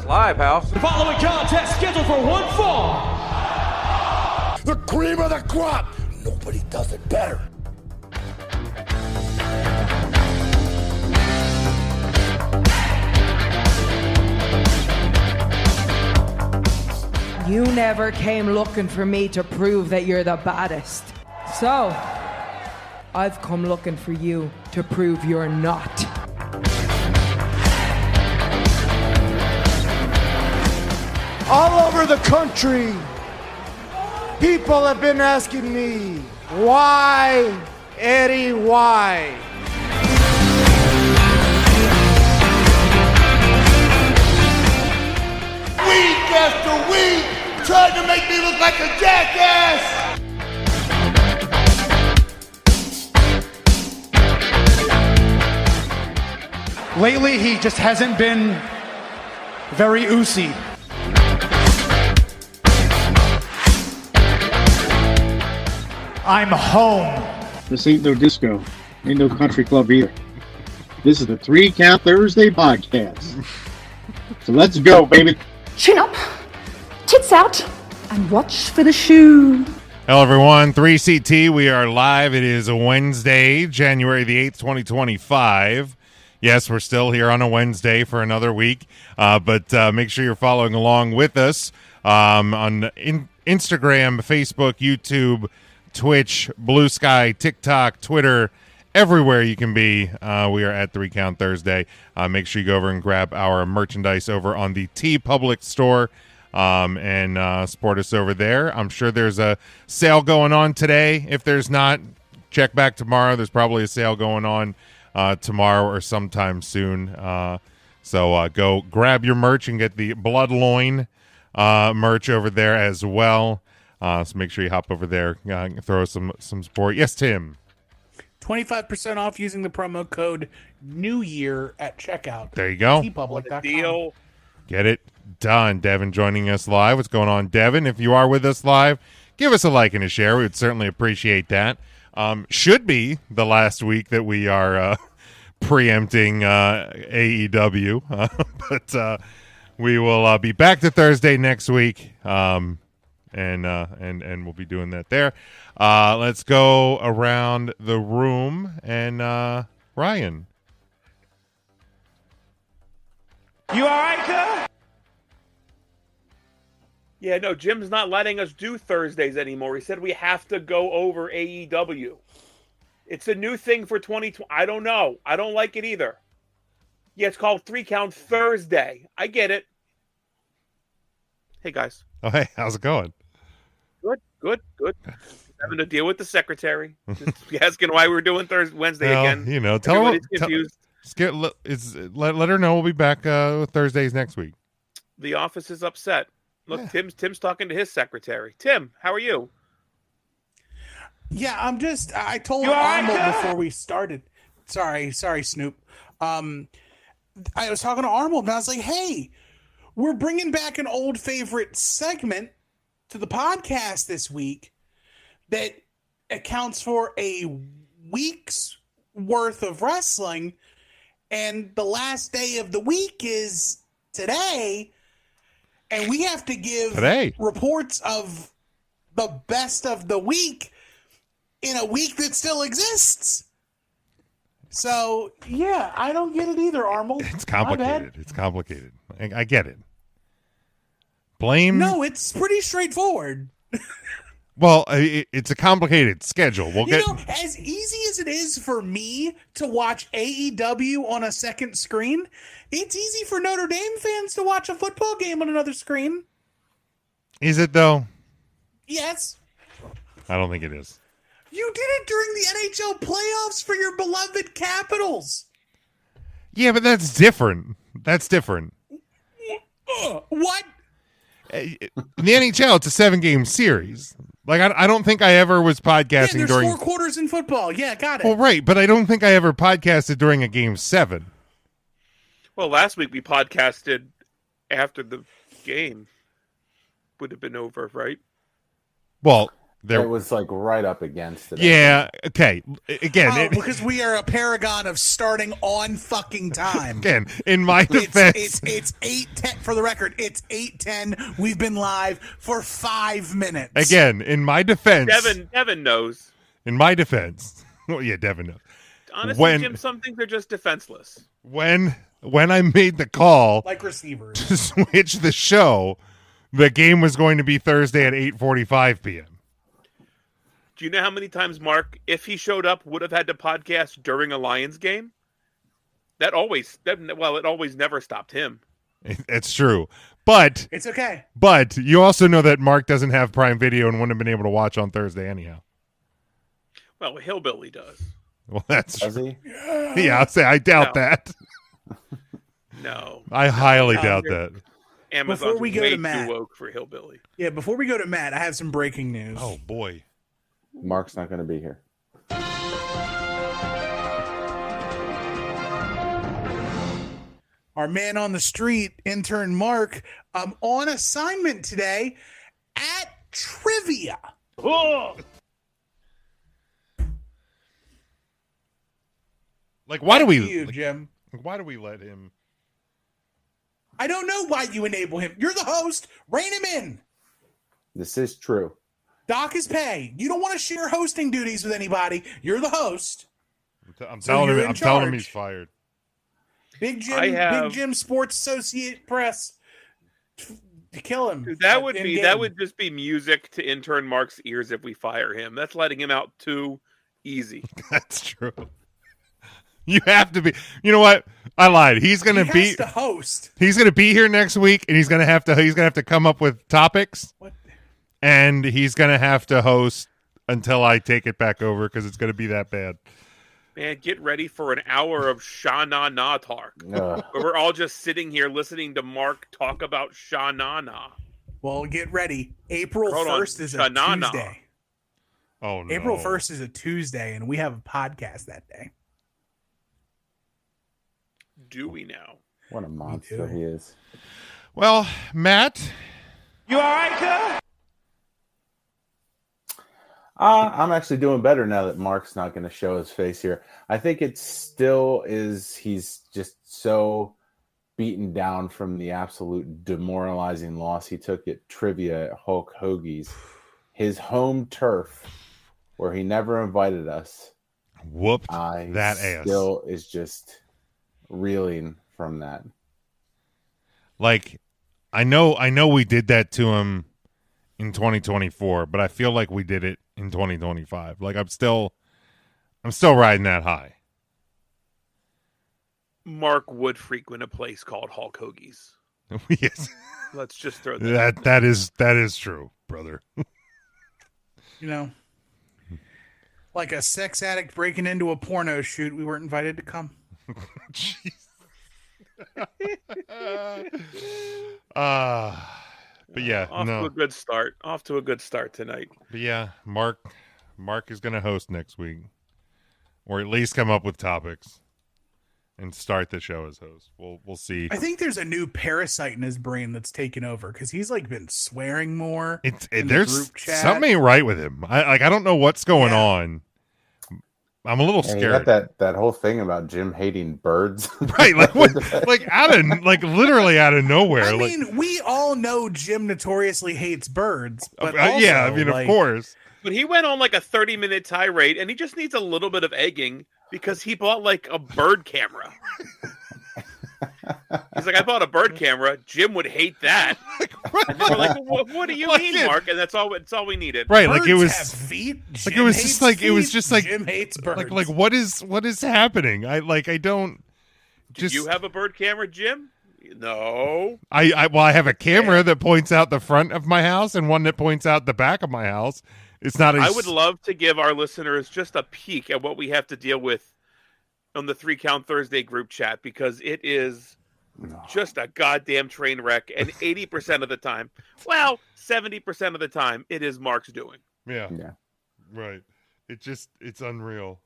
That's live, House. The following contest scheduled for one fall. The cream of the crop. Nobody does it better. You never came looking for me to prove that you're the baddest. So, I've come looking for you to prove you're not. All over the country, people have been asking me, why, Eddie, why? Week after week, trying to make me look like a jackass. Lately, he just hasn't been very oozy. I'm home. This ain't no disco. Ain't no country club either. This is the 3 Count Thursday podcast. So let's go, baby. Chin up, tits out, and watch for the shoe. Hello, everyone. 3CT. We are live. It is a Wednesday, January the 8th, 2025. Yes, we're still here on a Wednesday for another week, but make sure you're following along with us on Instagram, Facebook, YouTube, Twitch, Blue Sky, TikTok, Twitter, everywhere you can be. We are at 3 Count Thursday. Make sure you go over and grab our merchandise over on the T Public store and support us over there. I'm sure there's a sale going on today. If there's not, check back tomorrow. There's probably a sale going on tomorrow or sometime soon. So go grab your merch and get the Blood Loin merch over there as well. So make sure you hop over there, throw some support. Yes, Tim. 25% off using the promo code New Year at checkout. There you go. tpublic.com. Deal. Get it done. Devin joining us live. What's going on, Devin? If you are with us live, give us a like and a share. We would certainly appreciate that. Should be the last week that we are preempting AEW, but we will be back to Thursday next week, and we'll be doing that there. Let's go around the room and Ryan. You all right, cuz? Yeah, no, Jim's not letting us do Thursdays anymore. He said we have to go over AEW. It's a new thing for 2020. I don't know. I don't like it either. Yeah, it's called 3 Count Thursday. I get it. Hey, guys. Oh, hey, how's it going? Good. Having to deal with the secretary. Just asking why we're doing Wednesday again. You know, tell her. Confused. Let her know we'll be back Thursdays next week. The office is upset. Look, Yeah. Tim's talking to his secretary. Tim, how are you? Yeah, I told You all right, Arnold cuz? before we started. Sorry, Snoop. I was talking to Arnold and I was like, hey, we're bringing back an old favorite segment to the podcast this week that accounts for a week's worth of wrestling, and the last day of the week is today, and we have to give reports of the best of the week in a week that still exists. So, yeah, I don't get it either, Arnold. It's complicated. It's complicated. I get it. Blame? No, it's pretty straightforward. Well, it's a complicated schedule. As easy as it is for me to watch AEW on a second screen, it's easy for Notre Dame fans to watch a football game on another screen. Is it, though? Yes. I don't think it is. You did it during the NHL playoffs for your beloved Capitals. Yeah, but that's different. That's different. What? In the NHL, it's a 7-game series. Like, I don't think I ever was podcasting there's during 4 quarters in football. Yeah, got it. Well, right, but I don't think I ever podcasted during a game 7. Well, last week we podcasted after the game would have been over, right? Well, It was like right up against it. Yeah. Okay. Again, because we are a paragon of starting on fucking time. Again, in my defense, it's 8:10 for the record. It's 8:10. We've been live for 5 minutes. Again, in my defense, Devin knows. In my defense, well, yeah, Devin knows. Honestly, Jim, some things are just defenseless. When I made the call, like receivers, to switch the show, the game was going to be Thursday at 8:45 p.m. Do you know how many times Mark, if he showed up, would have had to podcast during a Lions game? It always never stopped him. It's true. But it's okay. But you also know that Mark doesn't have Prime Video and wouldn't have been able to watch on Thursday anyhow. Well, Hillbilly does. Well, that's does he? Yeah, I'll say I doubt that. No. I highly doubt that. Amazon's before we go way to Matt, too woke for Hillbilly. Yeah, before we go to Matt, I have some breaking news. Oh boy. Mark's not going to be here. Our man on the street, intern Mark, on assignment today at trivia. Oh. Like, why do we, Jim? Why do we let him? I don't know why you enable him. You're the host. Rein him in. This is true. Dock his pay. You don't want to share hosting duties with anybody. You're the host. I'm telling him he's fired. Big Jim Sports Associate Press to kill him. Dude, that would just be music to intern Mark's ears if we fire him. That's letting him out too easy. That's true. You have to be. You know what? I lied. He's going to be the host. He's going to be here next week, and he's going to have to come up with topics. What? And he's going to have to host until I take it back over because it's going to be that bad. Man, get ready for an hour of Sha-na-na talk. Where we're all just sitting here listening to Mark talk about Sha-na-na. Well, get ready. April 1st is a Tuesday. Oh, no. April 1st is a Tuesday, and we have a podcast that day. Do we now? What a monster he is. Well, Matt. You all right, sir? I'm actually doing better now that Mark's not going to show his face here. I think it still is. He's just so beaten down from the absolute demoralizing loss he took at trivia at Hulk Hoagie's, his home turf, where he never invited us. Whooped that ass. Still is just reeling from that. Like, I know we did that to him in 2024, but I feel like we did it in 2025. Like, I'm still riding that high. Mark would frequent a place called Hulk Hoagie's. Yes. Let's just throw that. That is true, brother. You know, like a sex addict breaking into a porno shoot, we weren't invited to come. Jeez. But yeah, off to a good start tonight. But yeah, Mark is going to host next week, or at least come up with topics and start the show as host. We'll see. I think there's a new parasite in his brain that's taken over because he's like been swearing more. There's group chat. Something ain't right with him. I don't know what's going on. I'm a little scared. You got that whole thing about Jim hating birds, right? Like literally out of nowhere. I mean, we all know Jim notoriously hates birds, but yeah, I mean, of course. But he went on like a 30-minute tirade, and he just needs a little bit of egging because he bought like a bird camera. He's like, I bought a bird camera. Jim would hate that. And we're like, what do you mean, Mark? And that's all we needed. Right, birds like it was have feet. Like it was just like feet. it was just like Jim hates birds. Like what is happening? I don't. Do you have a bird camera, Jim? No. I have a camera that points out the front of my house and one that points out the back of my house. It's not. I would love to give our listeners just a peek at what we have to deal with on the 3 Count Thursday group chat, because it is just a goddamn train wreck. And 80% of the time, 70% of the time, it is Mark's doing. Yeah. Right. It's unreal.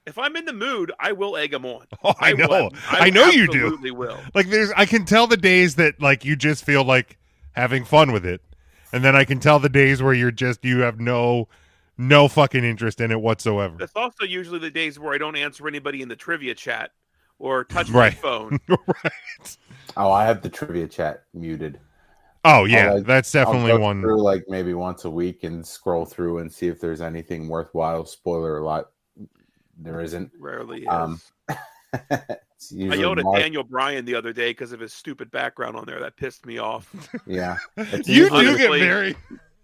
If I'm in the mood, I will egg him on. Oh, I know. I know you do. Absolutely will. Like I can tell the days that like you just feel like having fun with it. And then I can tell the days where you have no fucking interest in it whatsoever. That's also usually the days where I don't answer anybody in the trivia chat or touch my phone. Right. Oh, I have the trivia chat muted. Oh yeah, that's definitely I'll go one. Through like maybe once a week and scroll through and see if there's anything worthwhile. Spoiler alert: there isn't. Rarely is. I yelled at Daniel Bryan the other day because of his stupid background on there. That pissed me off. Yeah, you do get very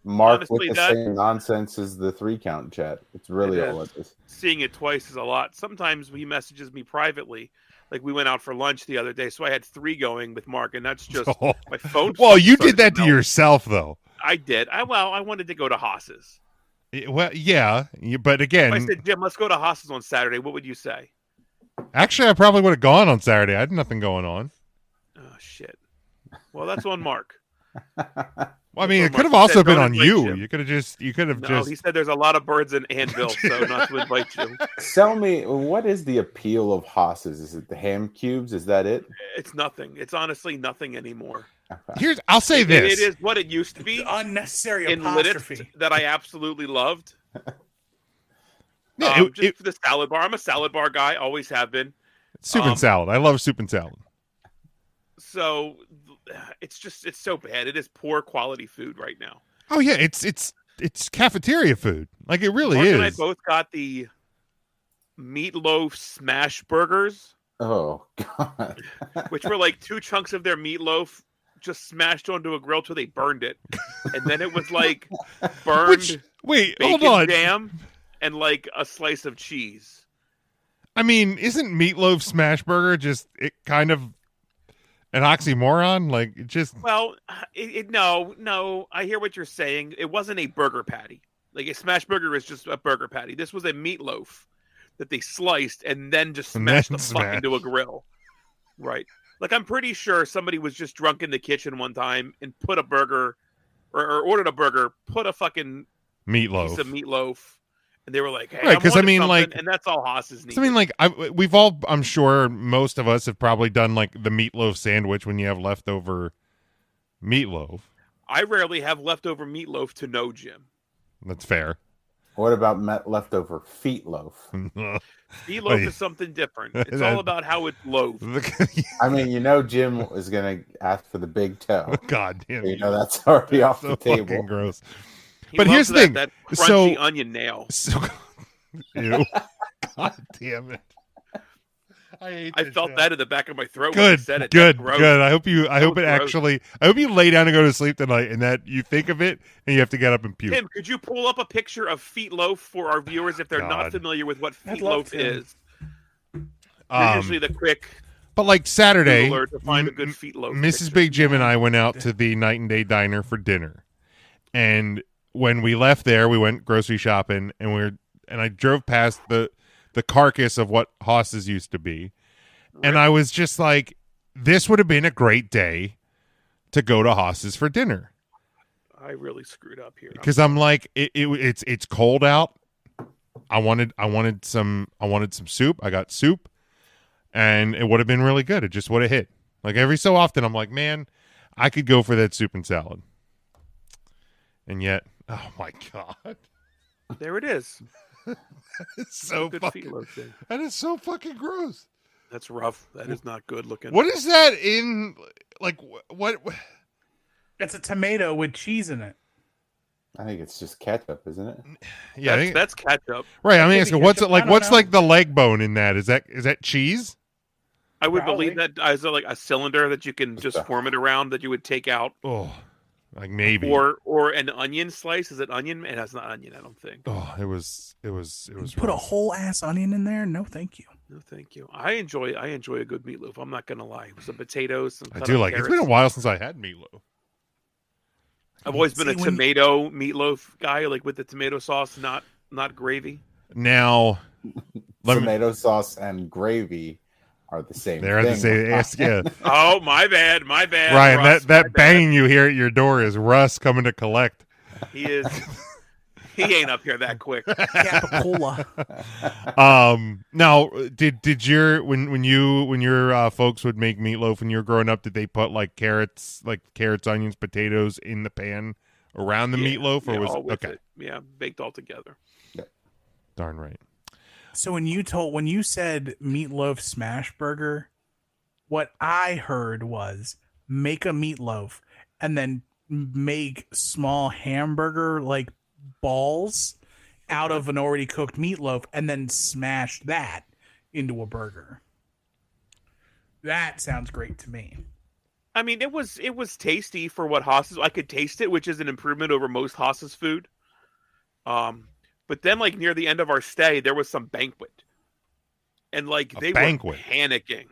Mark with the same nonsense as the 3-count chat. It's really all it is. Seeing it twice is a lot. Sometimes he messages me privately. Like we went out for lunch the other day, so I had 3 going with Mark, and that's just my phone. Well, you did that to yourself, though. I did. I wanted to go to Haas's. Well, yeah, but again, if I said, Jim, let's go to Haas's on Saturday. What would you say? Actually, I probably would have gone on Saturday. I had nothing going on. Oh shit. Well, that's on Mark. Well, I mean, it could have also been on you. You could have just. No, he said there's a lot of birds in Anvil, so not to invite you. Tell me, what is the appeal of Haas's? Is it the ham cubes? Is that it? It's nothing. It's honestly nothing anymore. I'll say this. It is what it used to be. The unnecessary in apostrophe Lidditz that I absolutely loved. Yeah, just for the salad bar. I'm a salad bar guy. Always have been. Soup and salad. I love soup and salad. So it's so bad. It is poor quality food right now. Oh yeah, it's cafeteria food. Like it really Mark is. and I both got the meatloaf smash burgers. Oh God! Which were like 2 chunks of their meatloaf just smashed onto a grill till they burned it, and then it was like burned. Hold on. Jam and like a slice of cheese. I mean, isn't meatloaf smash burger just kind of an oxymoron? Like it just. Well, no. I hear what you're saying. It wasn't a burger patty. Like a smash burger is just a burger patty. This was a meatloaf that they sliced and then just smashed the fuck into a grill. Right. Like I'm pretty sure somebody was just drunk in the kitchen one time and put a burger or ordered a burger, put a fucking piece of meatloaf. And they were like, "Hey, right?" Because I mean, like, and that's all Haas's needs. I mean, like, we've all, I'm sure, most of us have probably done like the meatloaf sandwich when you have leftover meatloaf. I rarely have leftover meatloaf to know, Jim. That's fair. What about leftover feetloaf? Feetloaf is something different. It's all about how it's loafed. I mean, Jim is going to ask for the big toe. God damn it. That's already off the table. Gross. He but here's the thing. That crunchy onion nail. Ew. God damn it. I felt that in the back of my throat good, when you said it. Good. I hope you lay down and go to sleep tonight and that you think of it and you have to get up and puke. Tim, could you pull up a picture of feetloaf for our viewers if they're not familiar with what feetloaf is? Usually the quick. But like Saturday, to find a good feetloaf. Mrs. Picture. Big Jim and I went out to the Night and Day Diner for dinner, and when we left there, we went grocery shopping, and I drove past the carcass of what Haas's used to be, and I was just like, this would have been a great day to go to Haas's for dinner. I really screwed up here because I'm like, it's cold out. I wanted some soup. I got soup, and it would have been really good. It just would have hit. Like every so often, I'm like, man, I could go for that soup and salad, and yet. Oh my God! There it is. That is so fucking gross. That's rough. That is not good looking. What is that in? Like what? It's a tomato with cheese in it. I think it's just ketchup, isn't it? Yeah, that's ketchup. Right. I'm asking, what's it like? What's like the leg bone in that? Is that cheese? I would believe that is like a cylinder that you can just form it around that you would take out. Oh. Like maybe, or an onion slice. Is it onion? It has not onion. I don't think. Oh, it was. Put a whole ass onion in there? No, thank you. No, thank you. I enjoy a good meatloaf. I'm not gonna lie. Some potatoes. I do like. Carrots. It's been a while since I had meatloaf. I've always been a tomato meatloaf guy, like with the tomato sauce, not gravy. Now, tomato sauce and gravy are the same. They're the same. Yeah. Oh, my bad. Ryan, Russ, that banging you hear at your door is Russ coming to collect. He is. He ain't up here that quick. Capicola. Now, did your when your folks would make meatloaf when you were growing up? Did they put like carrots, onions, potatoes in the pan around the meatloaf, or was all with okay? It. Yeah, baked all together. Darn right. So when you said meatloaf smash burger, what I heard was make a meatloaf and then make small hamburger like balls out of an already cooked meatloaf and then smash that into a burger. That sounds great to me. I mean, it was tasty for what Haas's. I could taste it, which is an improvement over most Haas's food. But then, like near the end of our stay, there was some banquet, and like they were panicking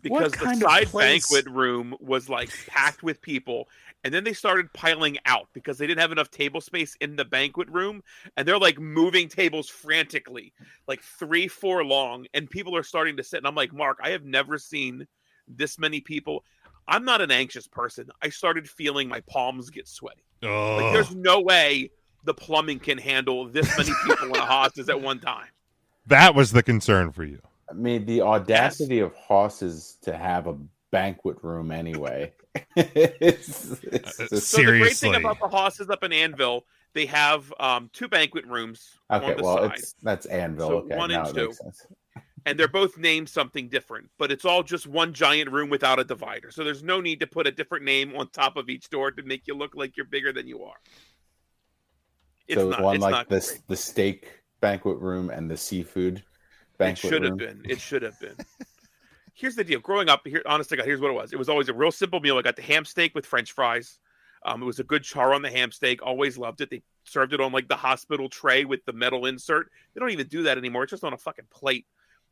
because the side banquet room was like packed with people, and then they started piling out because they didn't have enough table space in the banquet room, and they're like moving tables frantically, like 3-4 long, and people are starting to sit. And I'm like, Mark, I have never seen this many people. I'm not an anxious person. I started feeling my palms get sweaty. Like, there's no way the plumbing can handle this many people in a Haas's at one time. That was the concern for you. I mean, the audacity of Haas's to have a banquet room anyway. So the great thing about the Haas's up in Anvil, they have 2 banquet rooms on the side. That's Anvil. So okay, 1 now and it 2. makes sense. And they're both named something different, but it's all just one giant room without a divider. So there's no need to put a different name on top of each door to make you look like you're bigger than you are. The steak banquet room and the seafood banquet room. It should have been. Here's the deal. Growing up, honest to God, here's what it was. It was always a real simple meal. I got the ham steak with French fries. It was a good char on the ham steak. Always loved it. They served it on like the hospital tray with the metal insert. They don't even do that anymore. It's just on a fucking plate.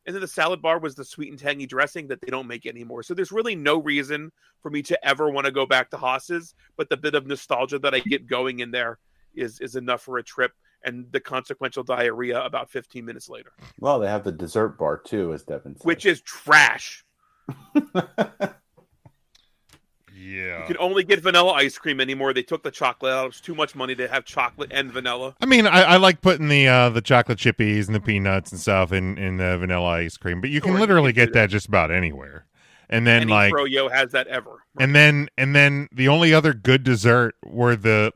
And then the salad bar was the sweet and tangy dressing that they don't make anymore. So there's really no reason for me to ever want to go back to Haas's, but the bit of nostalgia that I get going in there is enough for a trip, and the consequential diarrhea about 15 minutes later. Well, they have the dessert bar too, as Devin said. Which is trash. Yeah. You can only get vanilla ice cream anymore. They took the chocolate out. It's too much money to have chocolate and vanilla. I mean, I like putting the chocolate chippies and the peanuts and stuff in the vanilla ice cream, but you can literally get that just about anywhere. And then Any froyo has that ever. And then the only other good dessert were the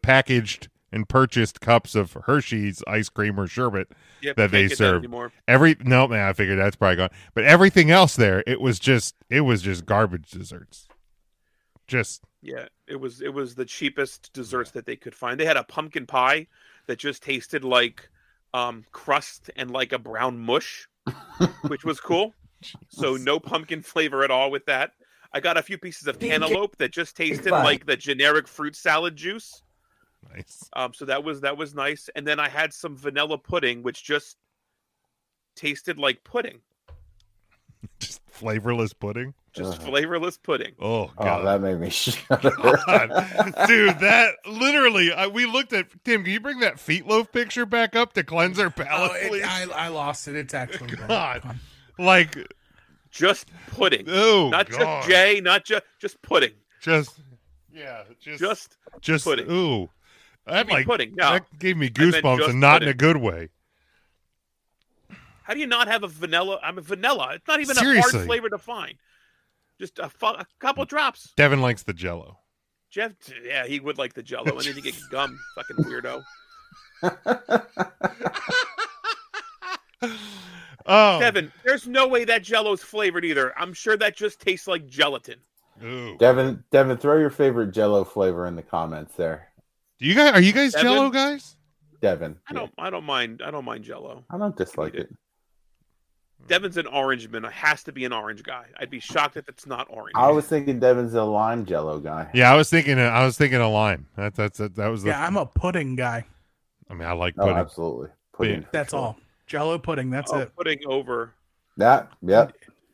packaged and purchased cups of Hershey's ice cream or sherbet that they serve. I figured that's probably gone. But everything else there, it was just garbage desserts. It was the cheapest desserts that they could find. They had a pumpkin pie that just tasted like crust and like a brown mush, which was cool. So no pumpkin flavor at all with that. I got a few pieces of cantaloupe that just tasted like the generic fruit salad juice. Nice. So that was nice. And then I had some vanilla pudding, which just tasted like pudding. Just flavorless pudding? Just flavorless pudding. Oh, God. Oh, that made me shudder. Dude, that literally, we looked at, Tim, can you bring that feetloaf picture back up to cleanse our palate, please? I lost it. It's actually God. Like, just pudding. Oh, not God. Just Jay, not just pudding. Just pudding. Ooh. That pudding. No, that gave me goosebumps and not pudding. in a good way. How do you not have a vanilla? I'm a vanilla. It's not even a Seriously. hard flavor to find. Just a couple drops. Devin likes the Jell-O. Jeff, yeah, he would like the Jell-O, and then you get gum, fucking weirdo. Oh, Devin, there's no way that Jell-O's flavored either. I'm sure that just tastes like gelatin. Ooh. Devin, throw your favorite Jell-O flavor in the comments there. Are you guys Devin? Jell-O guys? Devin, I don't mind Jell-O. I don't dislike it. Devin's an orange man. It has to be an orange guy. I'd be shocked if it's not orange. I was thinking Devin's a lime Jell-O guy. Yeah, I was thinking a lime. That was the. Yeah, I'm a pudding guy. I mean, I like pudding. Oh, absolutely. Pudding. That's all. Jell-O pudding. That's it. Pudding over. That. Yep.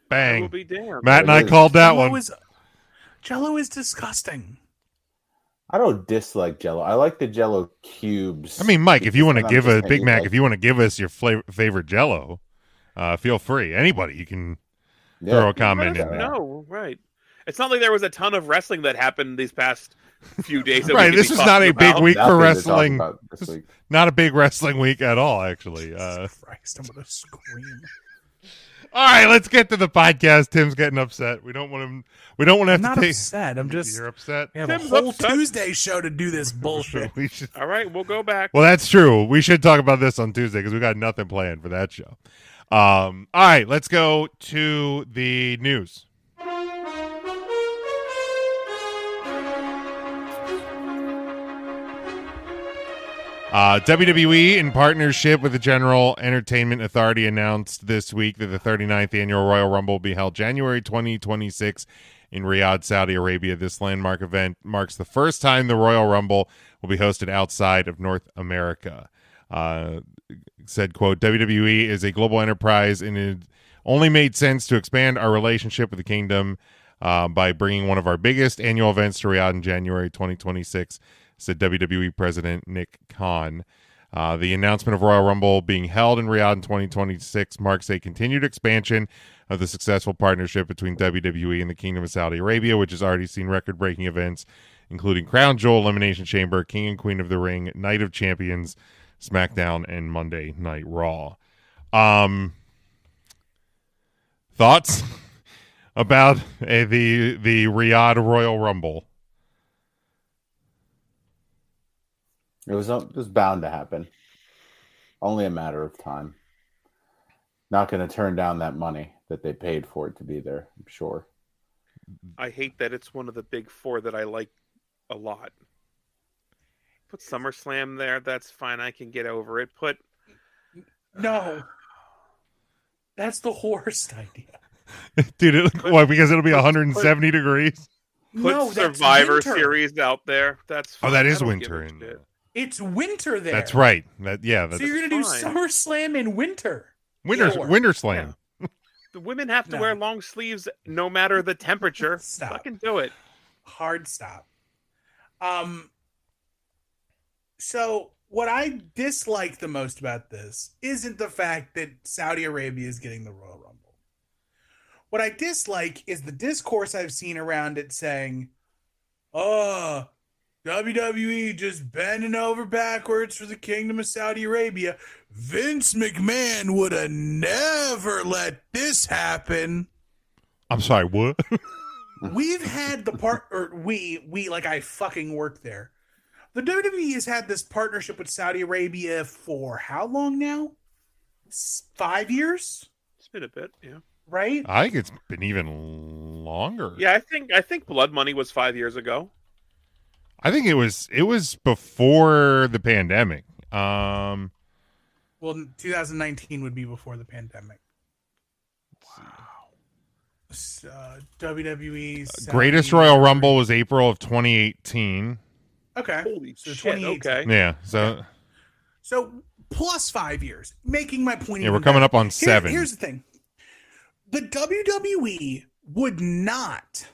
Bang. Will be damned. Matt and I called that one. Jell-O is disgusting. I don't dislike Jell-O. I like the Jell-O cubes. I mean, Mike, if you want to give a Big Mac, if you want to give us your favorite Jell-O, feel free. Anybody, you can throw a comment in there. No, right. It's not like there was a ton of wrestling that happened these past few days. Right, this is not a big week for wrestling. This week. Not a big wrestling week at all, actually. Jesus Christ, I'm gonna scream. All right, let's get to the podcast. Tim's getting upset. We don't want him. We don't want to have I'm to not take. upset. I'm just. You're upset. We have Tim's a whole upset. Tuesday show to do this bullshit. We should. All right, we'll go back. Well, that's true. We should talk about this on Tuesday because we got nothing planned for that show. All right, let's go to the news. WWE, in partnership with the General Entertainment Authority, announced this week that the 39th Annual Royal Rumble will be held January 2026 in Riyadh, Saudi Arabia. This landmark event marks the first time the Royal Rumble will be hosted outside of North America. Said, quote, WWE is a global enterprise and it only made sense to expand our relationship with the kingdom by bringing one of our biggest annual events to Riyadh in January 2026, said WWE President Nick Khan. The announcement of Royal Rumble being held in Riyadh in 2026 marks a continued expansion of the successful partnership between WWE and the Kingdom of Saudi Arabia, which has already seen record-breaking events, including Crown Jewel, Elimination Chamber, King and Queen of the Ring, Night of Champions, SmackDown, and Monday Night Raw. Thoughts about the Riyadh Royal Rumble? It was bound to happen. Only a matter of time. Not going to turn down that money that they paid for it to be there, I'm sure. I hate that it's one of the big four that I like a lot. Put SummerSlam there, that's fine. I can get over it. No. That's the worst idea. Dude, why? Because it'll be 170 degrees? Put Survivor Series out there. That's fine. Oh, that is winter. It's winter there. That's right. So you're going to do SummerSlam in winter. Winter Slam. Yeah. The women have to wear long sleeves no matter the temperature. Stop. Fucking do it. Hard stop. So what I dislike the most about this isn't the fact that Saudi Arabia is getting the Royal Rumble. What I dislike is the discourse I've seen around it saying, oh, WWE just bending over backwards for the Kingdom of Saudi Arabia. Vince McMahon would have never let this happen. I'm sorry, what? We've had we like I fucking work there. The WWE has had this partnership with Saudi Arabia for how long now? 5 years? It's been a bit, yeah. Right? I think it's been even longer. Yeah, I think Blood Money was 5 years ago. I think it was before the pandemic. Well, 2019 would be before the pandemic. Wow. WWE's greatest Royal Rumble was April of 2018. Okay. Holy shit. Okay. Yeah. So plus 5 years, making my point. Yeah, we're coming up on 7. Here's the thing: the WWE would not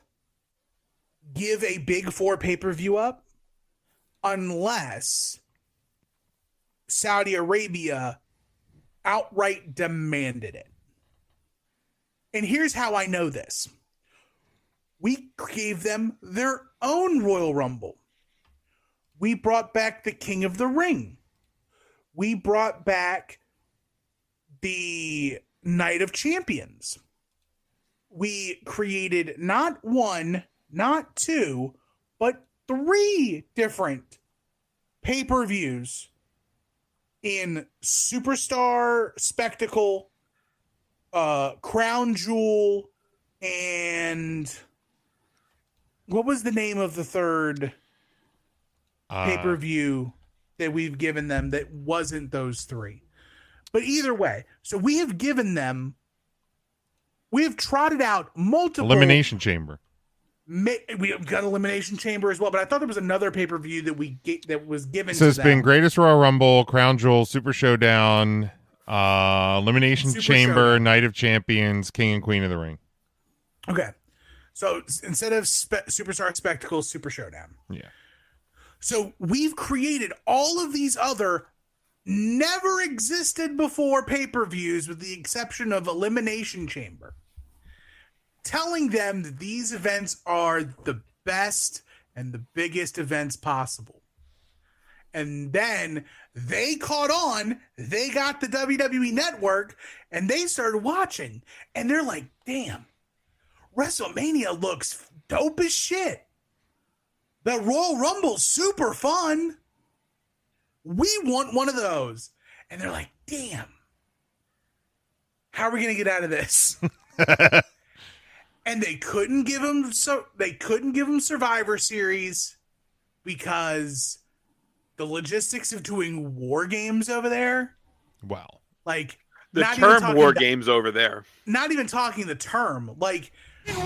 give a Big Four pay-per-view up unless Saudi Arabia outright demanded it. And here's how I know this. We gave them their own Royal Rumble. We brought back the King of the Ring. We brought back the Night of Champions. We created not one, not two, but 3 different pay-per-views in Superstar, Spectacle, Crown Jewel, and what was the name of the third pay-per-view that we've given them that wasn't those 3? But either way, so we have given them, we have trotted out multiple Elimination Chamber. We've got Elimination Chamber as well, but I thought there was another pay-per-view that was given So to it's them. been Greatest Royal Rumble, Crown Jewel, Super Showdown, Elimination Super Chamber, Showdown. Night of Champions, King and Queen of the Ring. Okay. So instead of Superstar Spectacle, Super Showdown. Yeah. So we've created all of these other never existed before pay-per-views with the exception of Elimination Chamber, telling them that these events are the best and the biggest events possible. And then they caught on. They got the WWE Network, and they started watching. And they're like, damn, WrestleMania looks dope as shit. The Royal Rumble's super fun. We want one of those. And they're like, damn, how are we going to get out of this? And they couldn't give them Survivor Series because the logistics of doing war games over there. Wow. Like the term war games over there. Not even talking the term, like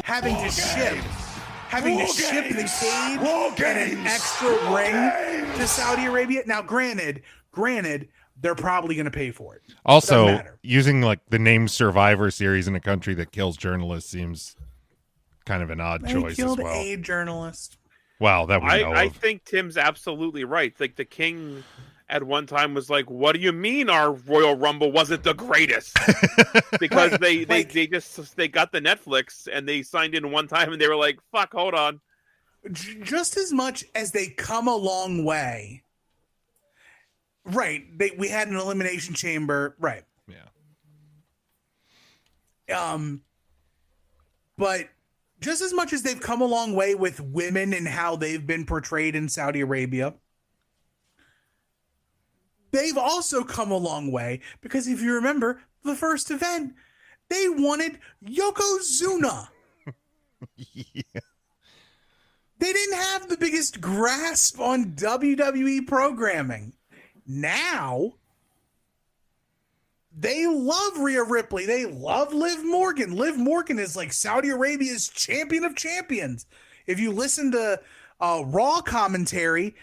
having to ship the cage and an extra ring to Saudi Arabia. Now, granted, they're probably going to pay for it. Also, using like the name Survivor Series in a country that kills journalists seems kind of an odd choice as well. A journalist. Wow, that we know I of. think Tim's absolutely right. Like the King at one time was like, "What do you mean our Royal Rumble wasn't the greatest?" Because they got the Netflix and they signed in one time and they were like, "Fuck, hold on." Just as much as they come a long way. Right. We had an elimination chamber. Right. Yeah. But just as much as they've come a long way with women and how they've been portrayed in Saudi Arabia, they've also come a long way because if you remember the first event, they wanted Yokozuna. Yeah. They didn't have the biggest grasp on WWE programming. Now, they love Rhea Ripley. They love Liv Morgan. Liv Morgan is like Saudi Arabia's champion of champions. If you listen to Raw commentary,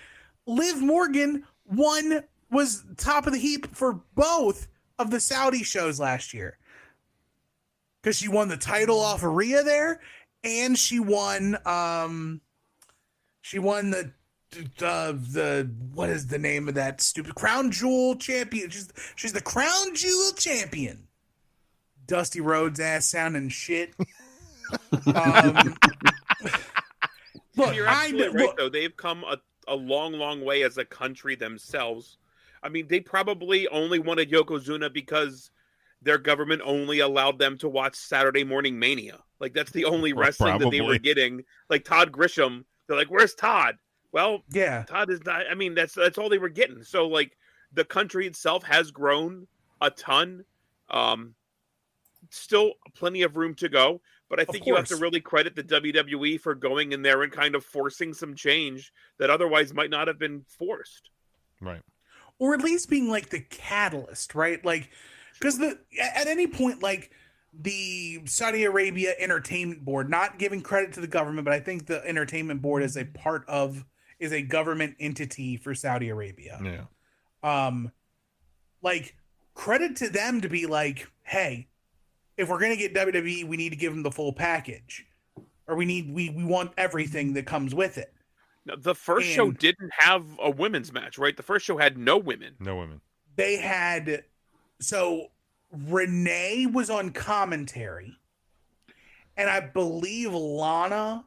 Liv Morgan was top of the heap for both of the Saudi shows last year. Because she won the title off of Rhea there, and she won the what is the name of that stupid Crown Jewel champion? She's the Crown Jewel champion. Dusty Rhodes ass sounding shit. Look, you're absolutely right, though. They've come a long, long way as a country themselves. I mean, they probably only wanted Yokozuna because their government only allowed them to watch Saturday Morning Mania. Like, that's the only wrestling that they were getting. Like, Todd Grisham, they're like, where's Todd? Well, yeah, Todd is not. I mean, that's all they were getting. So, like, the country itself has grown a ton. Still plenty of room to go, but I think you have to really credit the WWE for going in there and kind of forcing some change that otherwise might not have been forced. Right. Or at least being like the catalyst, right? Like, because at any point, like the Saudi Arabia Entertainment Board, not giving credit to the government, but I think the Entertainment Board is a government entity for Saudi Arabia. Yeah. Like credit to them to be like, hey, if we're gonna get WWE, we need to give them the full package, or we want everything that comes with it. Now, the first show didn't have a women's match, right? The first show had no women. No women. They had Renee was on commentary, and I believe Lana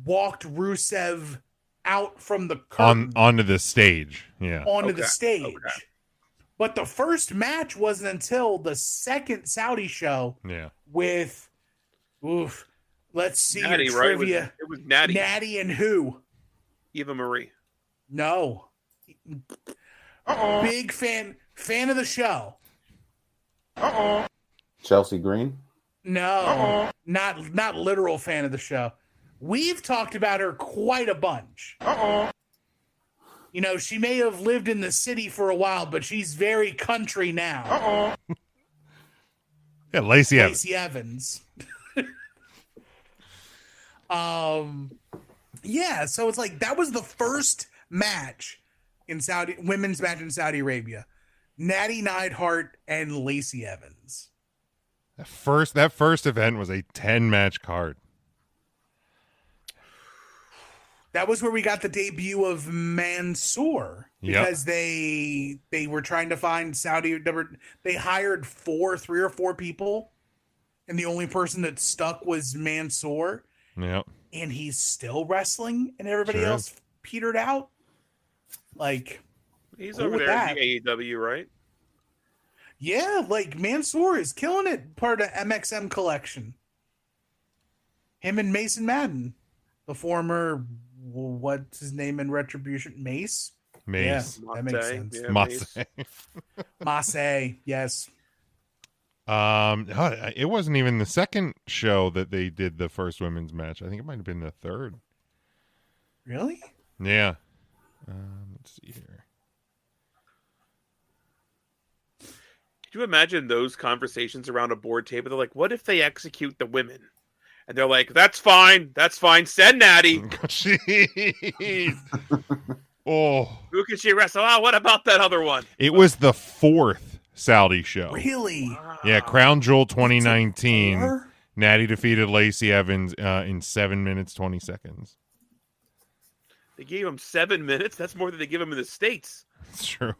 walked Rusev out from the curtain onto the stage. Yeah. Onto the stage. Okay. But the first match wasn't until the second Saudi show. Yeah. With let's see Natty, trivia. Right? It was Natty. Natty and who? Eva Marie. No. Big fan of the show. Chelsea Green? No. Not literal fan of the show. We've talked about her quite a bunch. You know, she may have lived in the city for a while, but she's very country now. Yeah, Lacey Evans. Yeah, so it's like that was the first match in women's match in Saudi Arabia. Natty Neidhart and Lacey Evans. That first event was a 10-match card. That was where we got the debut of Mansoor because they were trying to find they hired 3 or 4 people, and the only person that stuck was Mansoor. Yeah. And he's still wrestling, and everybody else petered out. Like, he's cool over with there that. in the AEW, right? Yeah, like Mansoor is killing it. Part of MXM collection. Him and Mason Madden, the former, what's his name in Retribution? Mace. Yeah, that makes sense. Yeah, Mace, yes. It wasn't even the second show that they did the first women's match. I think it might have been the third. Really? Yeah. Let's see here. Could you imagine those conversations around a board table? They're like, what if they execute the women? And they're like, that's fine. Send Natty. Jeez. Oh. Who can she wrestle? Oh, what about that other one? It was the fourth Saudi show. Really? Yeah, Crown Jewel 2019. Natty defeated Lacey Evans in 7 minutes, 20 seconds. They gave him 7 minutes? That's more than they give him in the States. That's true.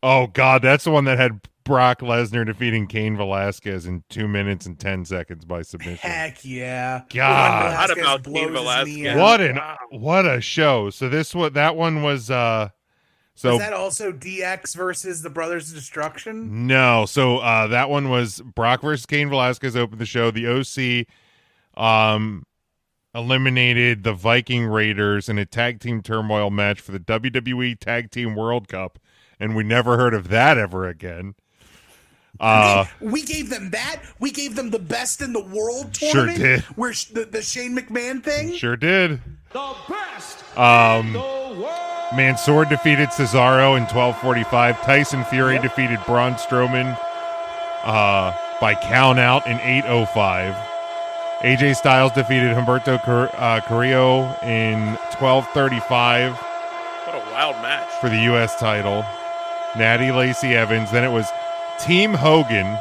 Oh, God, that's the one that had Brock Lesnar defeating Cain Velasquez in 2 minutes and 10 seconds by submission. Heck yeah. God. How about Cain Velasquez? What a show. So that one was so was that also DX versus the Brothers of Destruction? No. So that one was Brock versus Cain Velasquez opened the show. The OC eliminated the Viking Raiders in a tag team turmoil match for the WWE Tag Team World Cup. And we never heard of that ever again. We gave them that. We gave them the best in the world Sure tournament. did. Where the Shane McMahon thing. Sure did. The best in the world. Mansoor defeated Cesaro in 12:45. Tyson Fury defeated Braun Strowman by count out in 8:05. AJ Styles defeated Humberto Carrillo in 12:35. What a wild match. For the U.S. title. Natty, Lacey Evans. Then it was Team Hogan,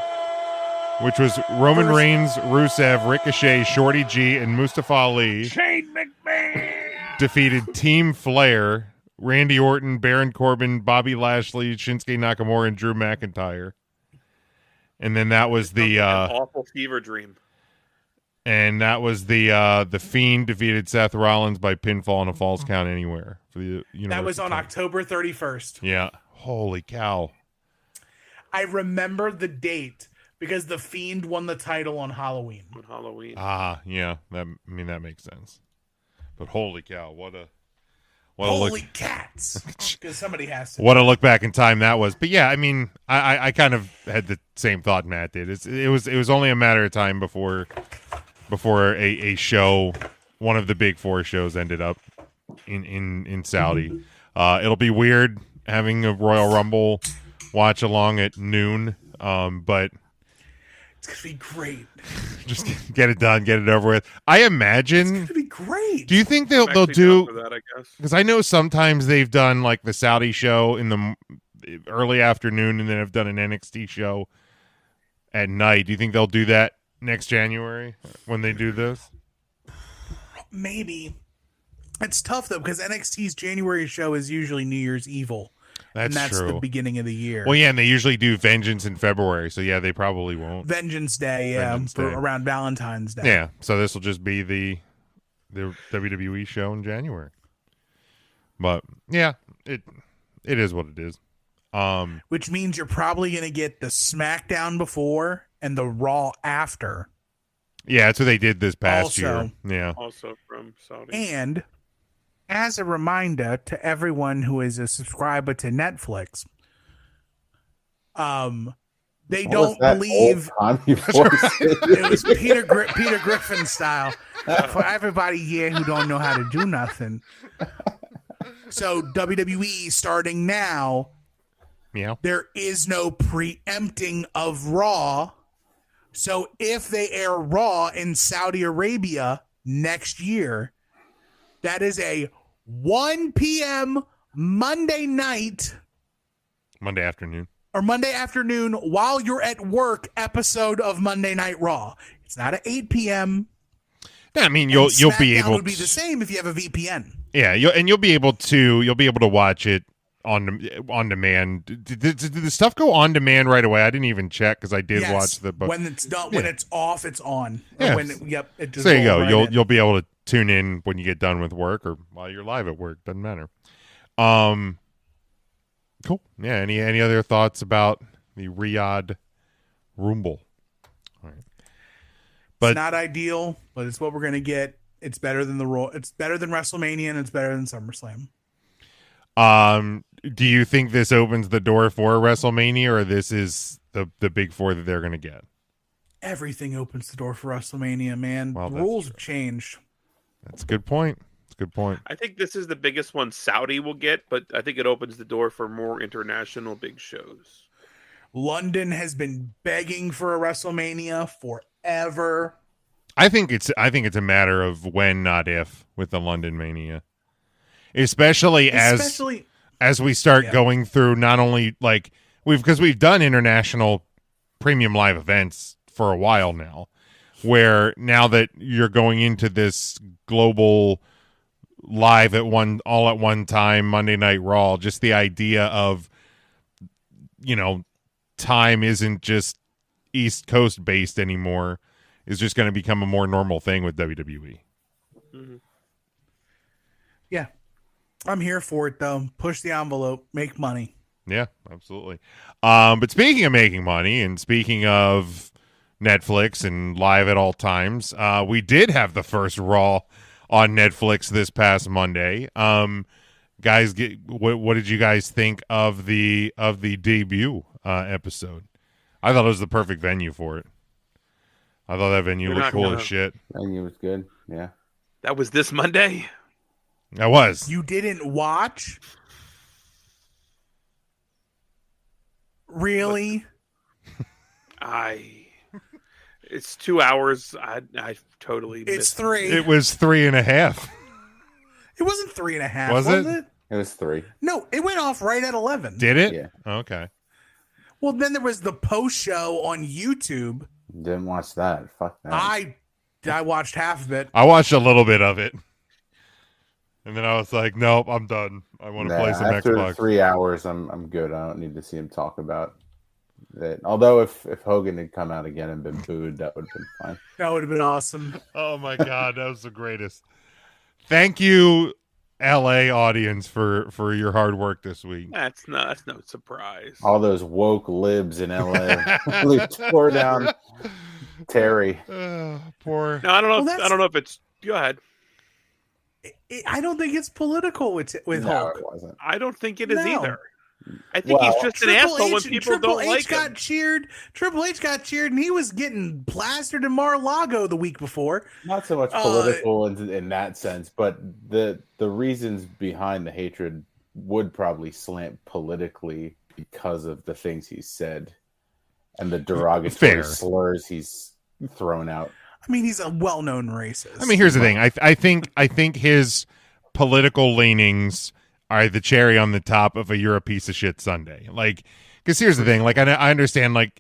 which was Roman Reigns, Rusev, Ricochet, Shorty G, and Mustafa Ali. Shane McMahon defeated Team Flair, Randy Orton, Baron Corbin, Bobby Lashley, Shinsuke Nakamura, and Drew McIntyre. And then that was the awful fever dream. And that was the Fiend defeated Seth Rollins by pinfall in a false count anywhere for the That was on October 31st. Yeah. Holy cow. I remember the date because the Fiend won the title on Halloween. Yeah. That makes sense. But holy cow, what a holy cats! Because somebody has to. What a look back in time that was. But yeah, I mean, I kind of had the same thought Matt did. It was only a matter of time before a show, one of the big four shows, ended up in Saudi. It'll be weird having a Royal Rumble watch along at noon, but it's gonna be great. Just get it done, get it over with. I imagine it's gonna be great. Do you think they'll do? Because I know sometimes they've done like the Saudi show in the early afternoon, and then have done an NXT show at night. Do you think they'll do that next January when they do this? Maybe. It's tough though because NXT's January show is usually New Year's Evil. That's true. The beginning of the year. Well, yeah, and they usually do Vengeance in February, so yeah, they probably won't. Vengeance Day, around Valentine's Day. Yeah, so this will just be the WWE show in January. But yeah, it is what it is. Which means you're probably going to get the SmackDown before and the Raw after. Yeah, that's what they did this past year. Yeah, also from Saudi. And as a reminder to everyone who is a subscriber to Netflix, they don't believe it was Peter Griffin style for everybody here who don't know how to do nothing. So WWE starting now, there is no preempting of Raw. So if they air Raw in Saudi Arabia next year, that is a 1 p.m. Monday afternoon while you're at work episode of Monday Night Raw. It's not at 8 p.m. I mean, you'll be able. Would be the same if you have a VPN. Yeah, you'll be able to watch it on demand. Did the stuff go on demand right away? I didn't even check because I did watch the. When it's done, when it's off, it's on. Yeah. It just there you go. rolls right in. You'll be able to tune in when you get done with work or while you're live at work. Doesn't matter. Cool. Yeah. Any other thoughts about the Riyadh Rumble? All right. But It's not ideal, but it's what we're gonna get. It's better than the Raw. It's better than WrestleMania, and it's better than SummerSlam. Do you think this opens the door for WrestleMania, or this is the big four that they're going to get? Everything opens the door for WrestleMania, man. Well, The that's rules true. have changed. That's a good point. That's a good point. I think this is the biggest one Saudi will get, but I think it opens the door for more international big shows. London has been begging for a WrestleMania forever. I think it's a matter of when, not if, with the London Mania, especially as we start going through not only like because we've done international premium live events for a while now, where now that you're going into this global live all at one time Monday Night Raw, just the idea of time isn't just East Coast based anymore is just going to become a more normal thing with WWE. Mm-hmm. Yeah. I'm here for it, though. Push the envelope. Make money. Yeah, absolutely. But speaking of making money and speaking of Netflix and live at all times, we did have the first Raw on Netflix this past Monday. Guys, what did you guys think of the debut episode? I thought it was the perfect venue for it. I thought that venue looked cool as shit. Venue was good. Yeah. That was this Monday? That was. You didn't watch? Really? It's 2 hours. I totally It's missed 3. It was 3.5. It wasn't 3.5. Was it? It was 3. No, it went off right at 11. Did it? Yeah. Okay. Well, then there was the post show on YouTube. Didn't watch that. Fuck that. I watched half of it. I watched a little bit of it. And then I was like, nope, I'm done. I want to play some after Xbox. 3 hours, I'm good. I don't need to see him talk about it. Although if Hogan had come out again and been booed, that would have been fine. That would have been awesome. Oh my God, that was the greatest. Thank you, LA audience, for your hard work this week. That's no surprise. All those woke libs in LA really tore down Terry. Poor. No, I don't know. I don't know if it's. Go ahead. I don't think it's political with Hulk. It wasn't. I don't think it is No. either. I think he's just an asshole when people Triple don't H like got him. cheered. Triple H got cheered, and he was getting plastered in Mar-a-Lago the week before. Not so much political in that sense, but the reasons behind the hatred would probably slant politically because of the things he said and the derogatory slurs he's thrown out. I mean, he's a well-known racist. I mean, here's the thing. I think his political leanings are the cherry on the top of a "you're a piece of shit" Sunday. Like, because here's the thing. Like, I understand. Like,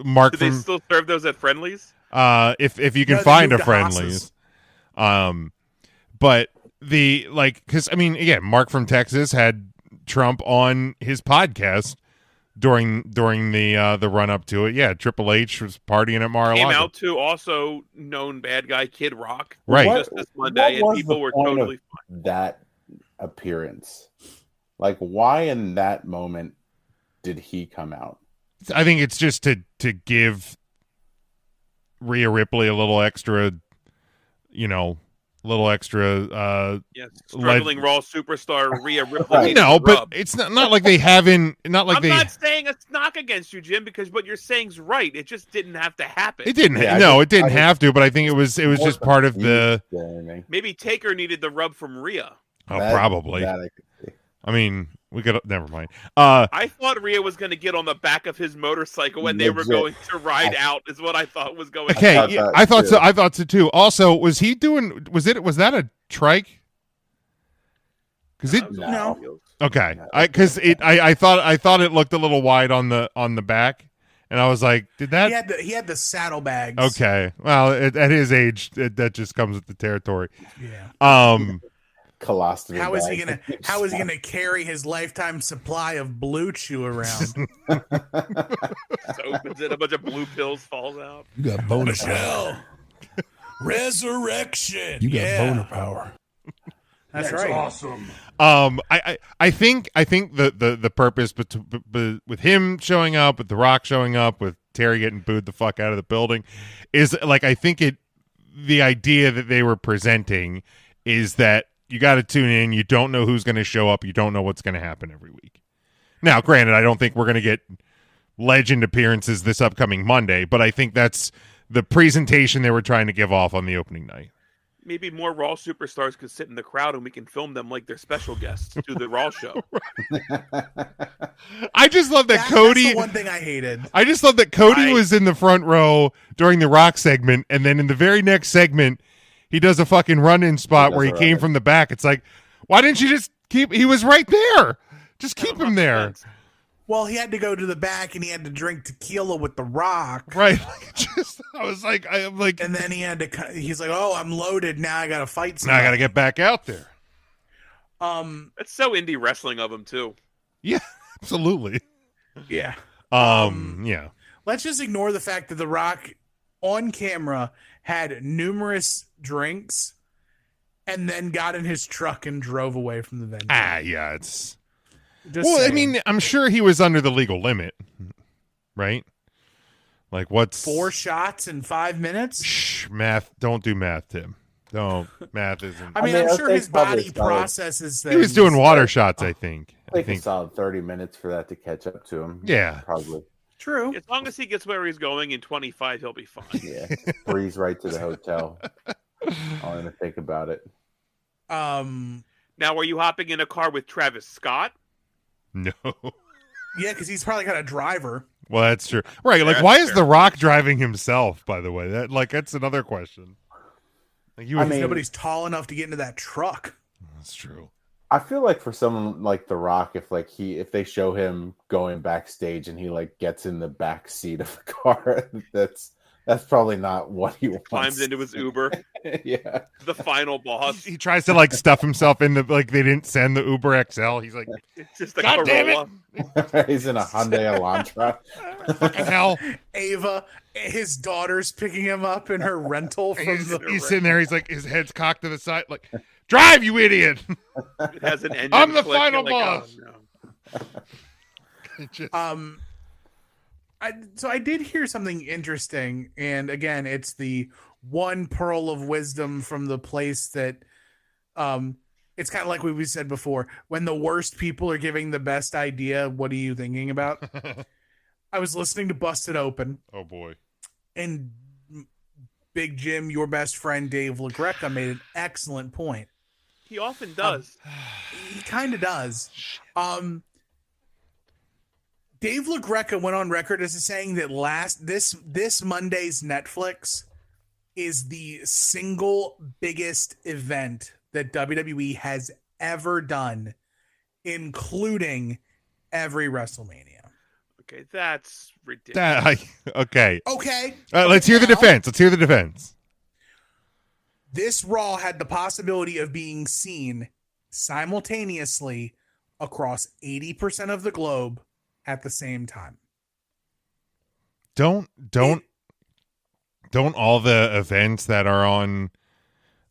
Mark. Do they still serve those at Friendlies? If you can find a Friendlies. But because I mean, again, Mark from Texas had Trump on his podcast during the run up to it. Yeah, Triple H was partying at Mar-a-Lago. Came out to also known bad guy Kid Rock, right? Just this Monday, and people were totally fine. That appearance, like, why in that moment did he come out? I think it's just to give Rhea Ripley a little extra, struggling Raw superstar Rhea Ripley. No, but it's not like they haven't. Not like I'm not saying a knock against you, Jim, because what you're saying's right. It just didn't have to happen. It didn't. It didn't have to. But I think it was just part of the. Maybe Taker needed the rub from Rhea. Oh, probably. I mean, we could. Never mind. I thought Rhea was going to get on the back of his motorcycle when they were going to ride out. Is what I thought was going. Okay, I thought so. I thought so too. Also, was he doing? Was that a trike? Because it no. Okay, I thought it looked a little wide on the back, and I was like, did that? He had the saddlebags. Okay, well, at his age, that just comes with the territory. Yeah. colostomy How is he bags. gonna carry his lifetime supply of Blue Chew around? Just opens it, a bunch of blue pills falls out. You got boner Michelle, resurrection. You got boner power. That's right. Awesome. I think the purpose with him showing up, with The Rock showing up, with Terry getting booed the fuck out of the building, is like the idea that they were presenting is that you got to tune in. You don't know who's going to show up. You don't know what's going to happen every week. Now, granted, I don't think we're going to get legend appearances this upcoming Monday, but I think that's the presentation they were trying to give off on the opening night. Maybe more Raw superstars could sit in the crowd and we can film them like they're special guests to the Raw show. I just love that Cody. That's the one thing I hated. I just love that Cody was in the front row during the Rock segment, and then in the very next segment, he does a fucking run-in spot where he came from the back. It's like, why didn't you just keep? He was right there. Just keep him there. Well, he had to go to the back and he had to drink tequila with The Rock. Right. I'm like, and then he had to. He's like, "Oh, I'm loaded. Now I got to fight somebody. Now I got to get back out there." It's so indie wrestling of him too. Yeah, absolutely. Yeah. Yeah. Let's just ignore the fact that The Rock on camera had numerous drinks and then got in his truck and drove away from the venue. Yeah, it's. Saying. I mean, I'm sure he was under the legal limit, right? Like, what's 4 shots in 5 minutes? Shh, math. Don't do math, Tim. Don't. Math isn't. I mean, I'm sure his body processes things. He was doing water shots, I think. I think a solid 30 minutes for that to catch up to him. Yeah. Probably. True. As long as he gets where he's going in 25, he'll be fine. Yeah. Breeze right to the hotel. I'll even think about it. Now, were you hopping in a car with Travis Scott? No. Yeah, because he's probably got a driver. Well, that's true. Right. Like, why is The Rock driving himself, by the way? That's another question. Like, nobody's tall enough to get into that truck. That's true. I feel like for someone like The Rock, if they show him going backstage and he like gets in the back seat of the car, that's probably not what he wants. Climbs into his Uber. Yeah. The final boss. He tries to like stuff himself in they didn't send the Uber XL. He's like, it's just a God Corolla. damn it. He's in a Hyundai Elantra. Fucking hell. Ava, his daughter's picking him up in her rental from he's sitting there, he's like, his head's cocked to the side, like, drive, you idiot. It has an engine. I'm the click. final You're like, boss. Oh, no. So I did hear something interesting, and again, it's the one pearl of wisdom from the place that it's kind of like what we said before. When the worst people are giving the best idea, what are you thinking about? I was listening to Busted Open. Oh boy. And Big Jim, your best friend Dave LaGreca, made an excellent point. He often does. He kind of does. Dave LaGreca went on record as saying that this Monday's Netflix is the single biggest event that WWE has ever done, including every WrestleMania. Okay, that's ridiculous. Okay. Okay. Let's hear the defense. This Raw had the possibility of being seen simultaneously across 80% of the globe at the same time. Don't all the events that are on,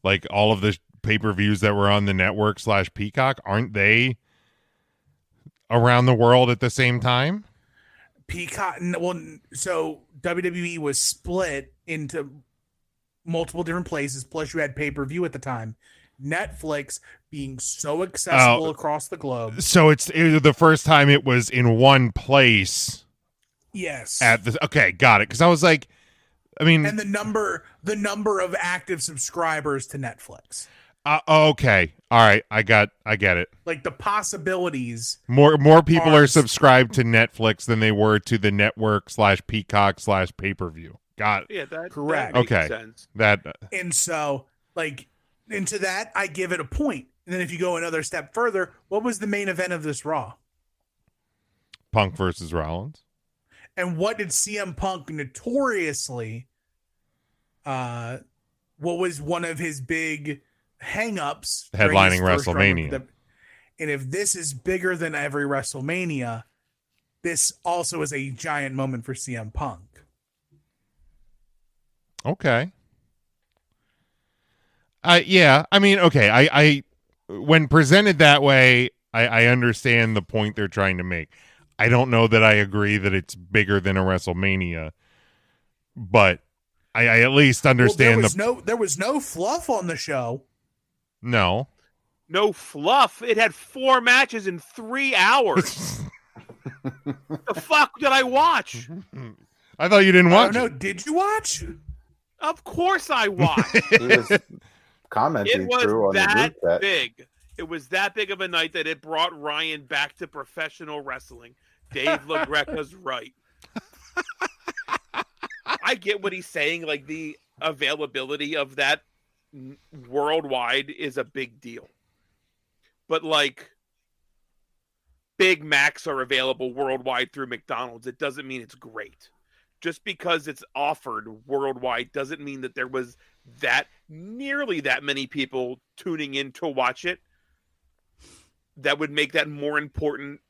like all of the pay-per-views that were on the network / Peacock, aren't they around the world at the same time? Peacock, well, so WWE was split into multiple different places, plus you had pay-per-view at the time. Netflix being so accessible across the globe. So it was the first time it was in one place. Yes. Okay, got it. Because I was like, I mean, and the number of active subscribers to Netflix. Okay, all right, I get it. Like the possibilities. More people are subscribed to Netflix than they were to the network / Peacock / pay-per-view. Got it. Yeah, that correct. That makes okay, sense. And so into that, I give it a point. And then if you go another step further, what was the main event of this Raw? Punk versus Rollins. And what did CM Punk notoriously, what was one of his big hang-ups. Headlining WrestleMania. And if this is bigger than every WrestleMania, this also is a giant moment for CM Punk. Okay. Yeah, I mean, okay. I when presented that way, I understand the point they're trying to make. I don't know that I agree that it's bigger than a WrestleMania, but I at least understand there was no fluff on the show. No fluff. It had 4 matches in 3 hours. The fuck did I watch? I thought you didn't watch. No, did you watch? Of course I watched. He was commenting it was through on that the group chat. big. It was that big of a night that it brought Ryan back to professional wrestling. Dave LaGreca's right. I get what he's saying. Like, the availability of that worldwide is a big deal. But, like, Big Macs are available worldwide through McDonald's. It doesn't mean it's great. Just because it's offered worldwide doesn't mean that there was nearly that many people tuning in to watch it. That would make that more important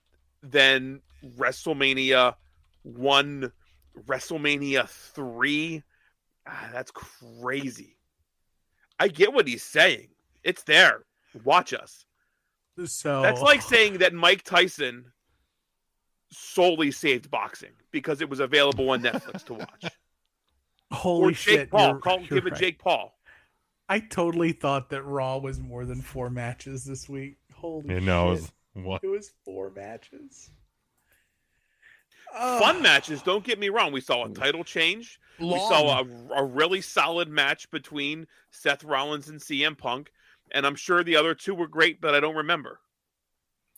than WrestleMania 1, WrestleMania 3. That's crazy. I get what he's saying. It's there. Watch us. So that's like saying that Mike Tyson solely saved boxing because it was available on Netflix to watch. Holy shit! Give it Jake Paul. I totally thought that Raw was more than 4 matches this week. Holy shit! No, it was 4 matches. Fun matches. Don't get me wrong. We saw a title change. Long. We saw a really solid match between Seth Rollins and CM Punk. And I'm sure the other 2 were great, but I don't remember.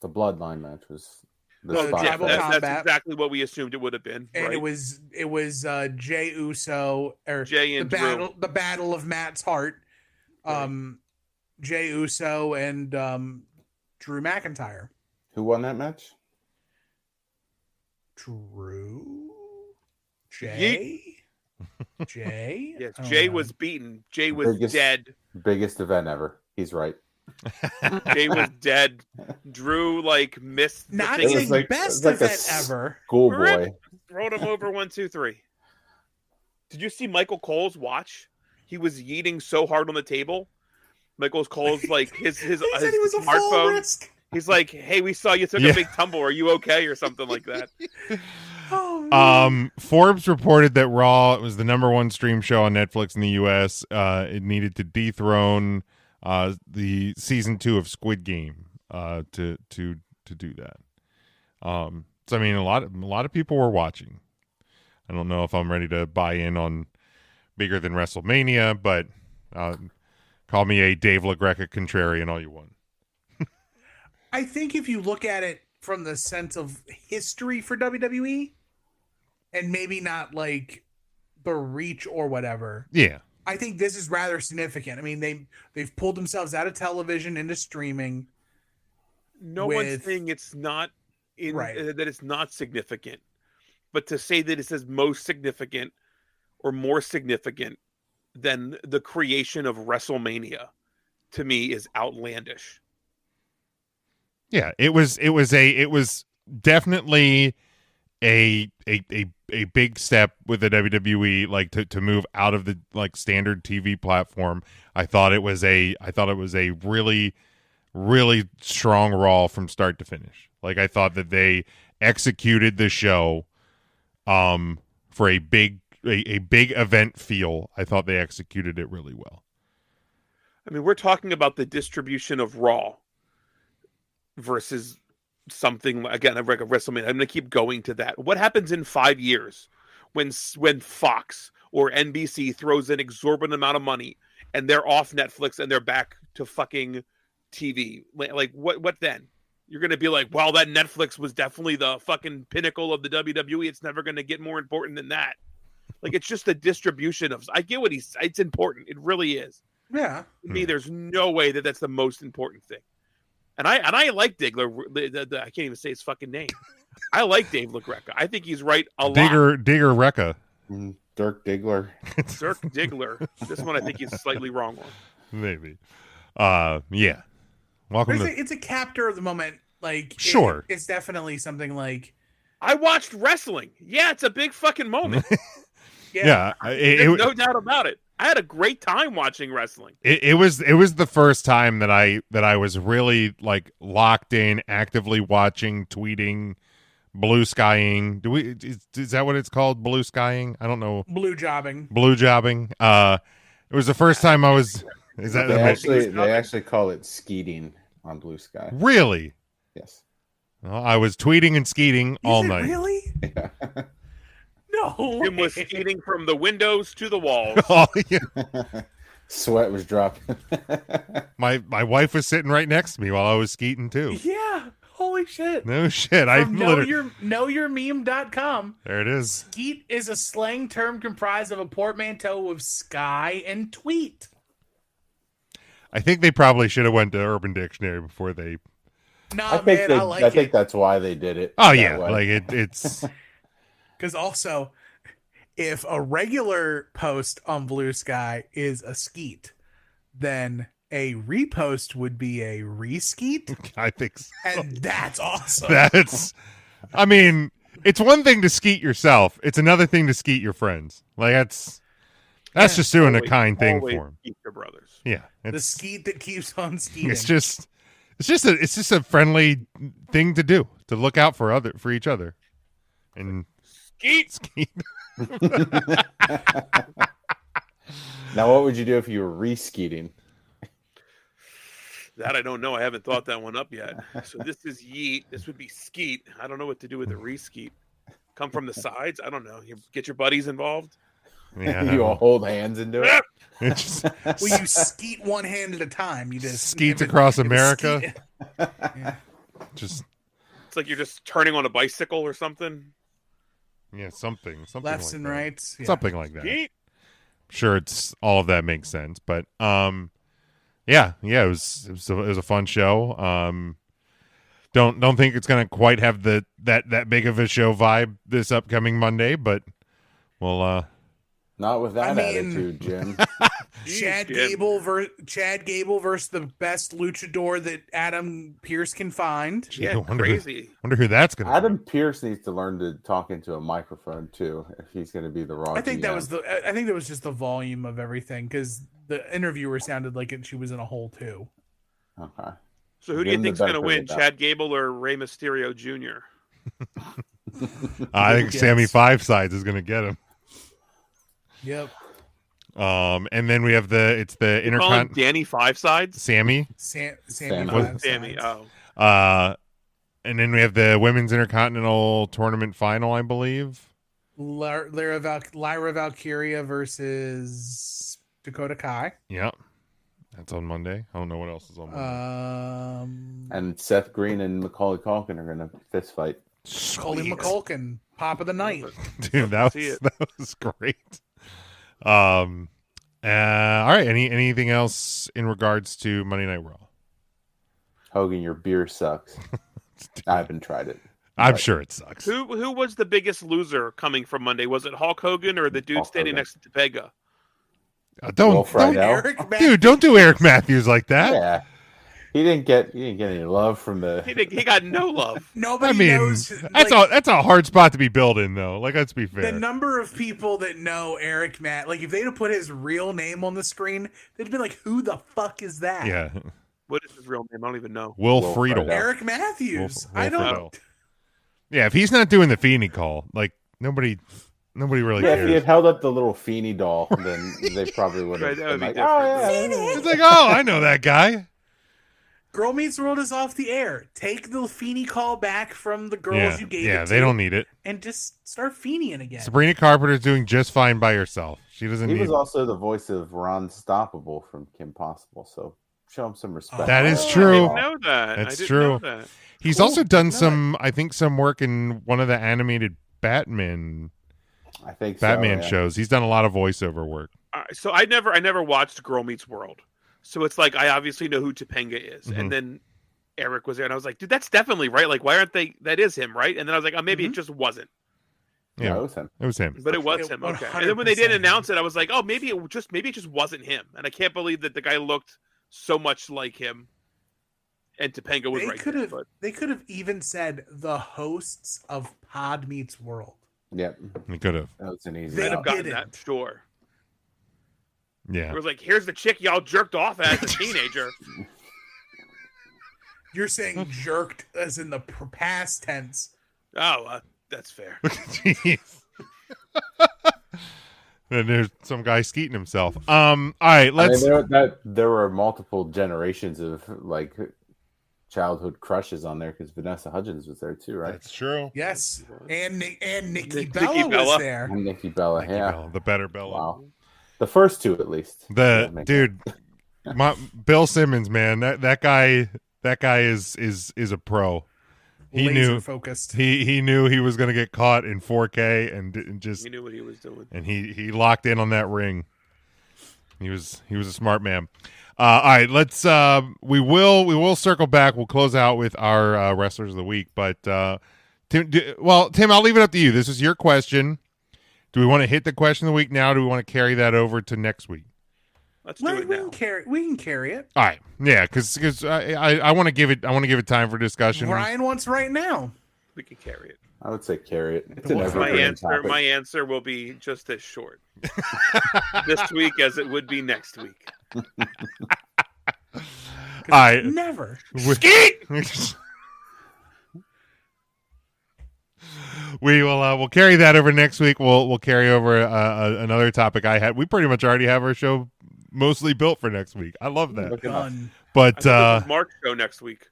The Bloodline match was that's exactly what we assumed it would have been. And right? it was Jey Uso or Jay and the battle of Matt's heart. Right. Jey Uso and Drew McIntyre. Who won that match? Drew. Jay. Yes, Jay was beaten. Jay was dead. Biggest event ever. He's right. Jay was dead. Drew missed. Not the best event ever. Schoolboy. Rode him over 1, 2, 3. Did you see Michael Cole's watch? He was yeeting so hard on the table. Michael Cole's his smartphone. He's like, "Hey, we saw you took a big tumble. Are you okay?" or something like that. Forbes reported that Raw was the #1 stream show on Netflix in the U.S. It needed to dethrone the season 2 of Squid Game to do that. So I mean, a lot of people were watching. I don't know if I'm ready to buy in on bigger than WrestleMania, but call me a Dave LaGreca contrarian all you want. I think if you look at it from the sense of history for WWE, and maybe not like the reach or whatever. Yeah. I think this is rather significant. I mean, they've pulled themselves out of television into streaming. No one's saying it's not that it's not significant, but to say that it's as most significant or more significant than the creation of WrestleMania, to me, is outlandish. Yeah, it was definitely a big step with the WWE, to move out of the standard TV platform. I thought it was a really, really strong Raw from start to finish. I thought that they executed the show for a big event feel. I thought they executed it really well. I mean, we're talking about the distribution of Raw versus something, again, like a WrestleMania. I'm going to keep going to that. What happens in 5 years when Fox or NBC throws an exorbitant amount of money and they're off Netflix and they're back to fucking TV? What then? You're going to be like, well, that Netflix was definitely the fucking pinnacle of the WWE. It's never going to get more important than that. It's just the distribution of. I get what it's important. It really is. Yeah. To me, there's no way that that's the most important thing. And I like Diggler. I can't even say his fucking name. I like Dave LaGreca. I think he's right a lot. Digger Recca. Dirk Diggler. Dirk Diggler. This one I think he's slightly wrong on. Maybe. Yeah. Welcome It's a captor of the moment. Like, sure. It's definitely something like. I watched wrestling. Yeah, it's a big fucking moment. Yeah. There's no doubt about it. I had a great time watching wrestling. It was the first time that I was really like locked in, actively watching, tweeting, blue skying. Is that what it's called? Blue skying? I don't know. Blue jobbing. Blue jobbing. It was the first time I was. Is that they actually call it skeeting on Blue Sky? Really? Yes. Well, I was tweeting and skeeting all night. Really? Yeah. No. Jim was skating from the windows to the walls. Oh, yeah. Sweat was dropping. My wife was sitting right next to me while I was skeeting too. Yeah. Holy shit. No shit. knowyourmeme.com. There it is. Skeet is a slang term comprised of a portmanteau of sky and tweet. I think they probably should have went to Urban Dictionary before they. Nah, I think that's why they did it. Oh yeah, way. Like it's. Because also, if a regular post on Blue Sky is a skeet, then a repost would be a reskeet. I think so. And that's awesome. I mean, it's one thing to skeet yourself. It's another thing to skeet your friends. Like that's just doing a kind thing for them. Skeet your brothers. Yeah. The skeet that keeps on skeeting. It's just a friendly thing to do, to look out for each other. And skeet. Now, what would you do if you were re-skeeting? That I don't know. I haven't thought that one up yet. So this is yeet. This would be skeet. I don't know what to do with a re-skeet. Come from the sides? I don't know. You get your buddies involved? Yeah, you all hold hands into it? Well, you skeet one hand at a time. You just skeets across America. Yeah. Just it's like you're just turning on a bicycle or something. Yeah, something lefts like and that. rights, yeah. Something like that. Skeet. Sure, it's all of that makes sense, but yeah, it was a fun show. Don't think it's gonna quite have that big of a show vibe this upcoming Monday, but we'll not with that attitude, Jim. Chad Gable versus the best luchador that Adam Pearce can find. Yeah, crazy. Wonder who that's gonna. Adam Pearce needs to learn to talk into a microphone too if he's going to be the Raw. I think GM. that was just the volume of everything because the interviewer sounded like she was in a hole too. Okay. So who do you think's going to win, Chad Gable or Rey Mysterio Jr.? I think Sammy Five Sides is going to get him. Yep. And then we have the Intercon. Danny Five Sides. Sammy. Sammy. Oh. And then we have the Women's Intercontinental Tournament final, I believe. Lyra Valkyria versus Dakota Kai. Yep. That's on Monday. I don't know what else is on Monday. And Seth Green and Macaulay Culkin are going to fist fight. Macaulay Culkin, pop of the night. Dude, that was great. All right. Anything else in regards to Monday Night Raw? Hogan, your beer sucks. I haven't tried it. I'm sure it sucks. Who was the biggest loser coming from Monday? Was it Hulk Hogan or the dude standing next to Topeka? Don't do Eric Matthews like that. Yeah. He didn't get any love from the. He got no love. Nobody knows. That's a hard spot to be built in, though. Like, let's be fair. The number of people that know Eric Matt, like if they'd have put his real name on the screen, they'd be like, "Who the fuck is that?" Yeah. What is his real name? I don't even know. Will Friedle. Eric Matthews. Will I don't. Friedle. Yeah, if he's not doing the Feeney call, like nobody really cares. If he had held up the little Feeney doll, then they probably would have been like, "Oh yeah." It's like, oh, I know that guy. Girl Meets World is off the air. Take the Feeney call back from the girls you gave it to. Yeah, they don't need it. And just start Feeneying again. Sabrina Carpenter's doing just fine by herself. She doesn't need it. He was also the voice of Ron Stoppable from Kim Possible, so show him some respect. That is true. I didn't know that. That's true. He's also done some work in one of the animated Batman shows. He's done a lot of voiceover work. So I never watched Girl Meets World. So it's like I obviously know who Topanga is, Mm-hmm. and then Eric was there, and I was like, "Dude, that's definitely right. Like, why aren't they? That is him, right?" And then I was like, "Oh, maybe it just wasn't." Yeah, it was him. It was him. But it was him. Okay. And then when they didn't announce it, I was like, "Oh, maybe it just wasn't him." And I can't believe that the guy looked so much like him. And Topanga was They could have even said the hosts of Pod Meets World. Yep. We could have. That was an easy. They have gotten that, sure. Yeah. It was like, here's the chick y'all jerked off as a teenager. You're saying jerked as in the past tense. Oh, that's fair. Jeez. And there's some guy skeeting himself. All right, let's. There were multiple generations of like childhood crushes on there because Vanessa Hudgens was there too, right? That's true. Yes, and Nikki Bella was there. And Nikki Bella, The better Bella. Wow. The first two, at least. Bill Simmons, man, that guy is a pro. He Laser knew focused. He knew he was going to get caught in 4K and just he knew what he was doing. And he locked in on that ring. He was a smart man. All right, let's we will circle back. We'll close out with our wrestlers of the week, but Tim, I'll leave it up to you. This is your question. Do we want to hit the question of the week now? Or do we want to carry that over to next week? Let's do it now. We can carry it. All right, yeah, because I want to give it time for discussion. Ryan wants right now. We can carry it. I would say carry it. It's my answer will be just as short this week as it would be next week. All right, never. Skeet. We'll carry that over next week. We'll carry over another topic I had. We pretty much already have our show mostly built for next week. I love that. But Mark's show next week.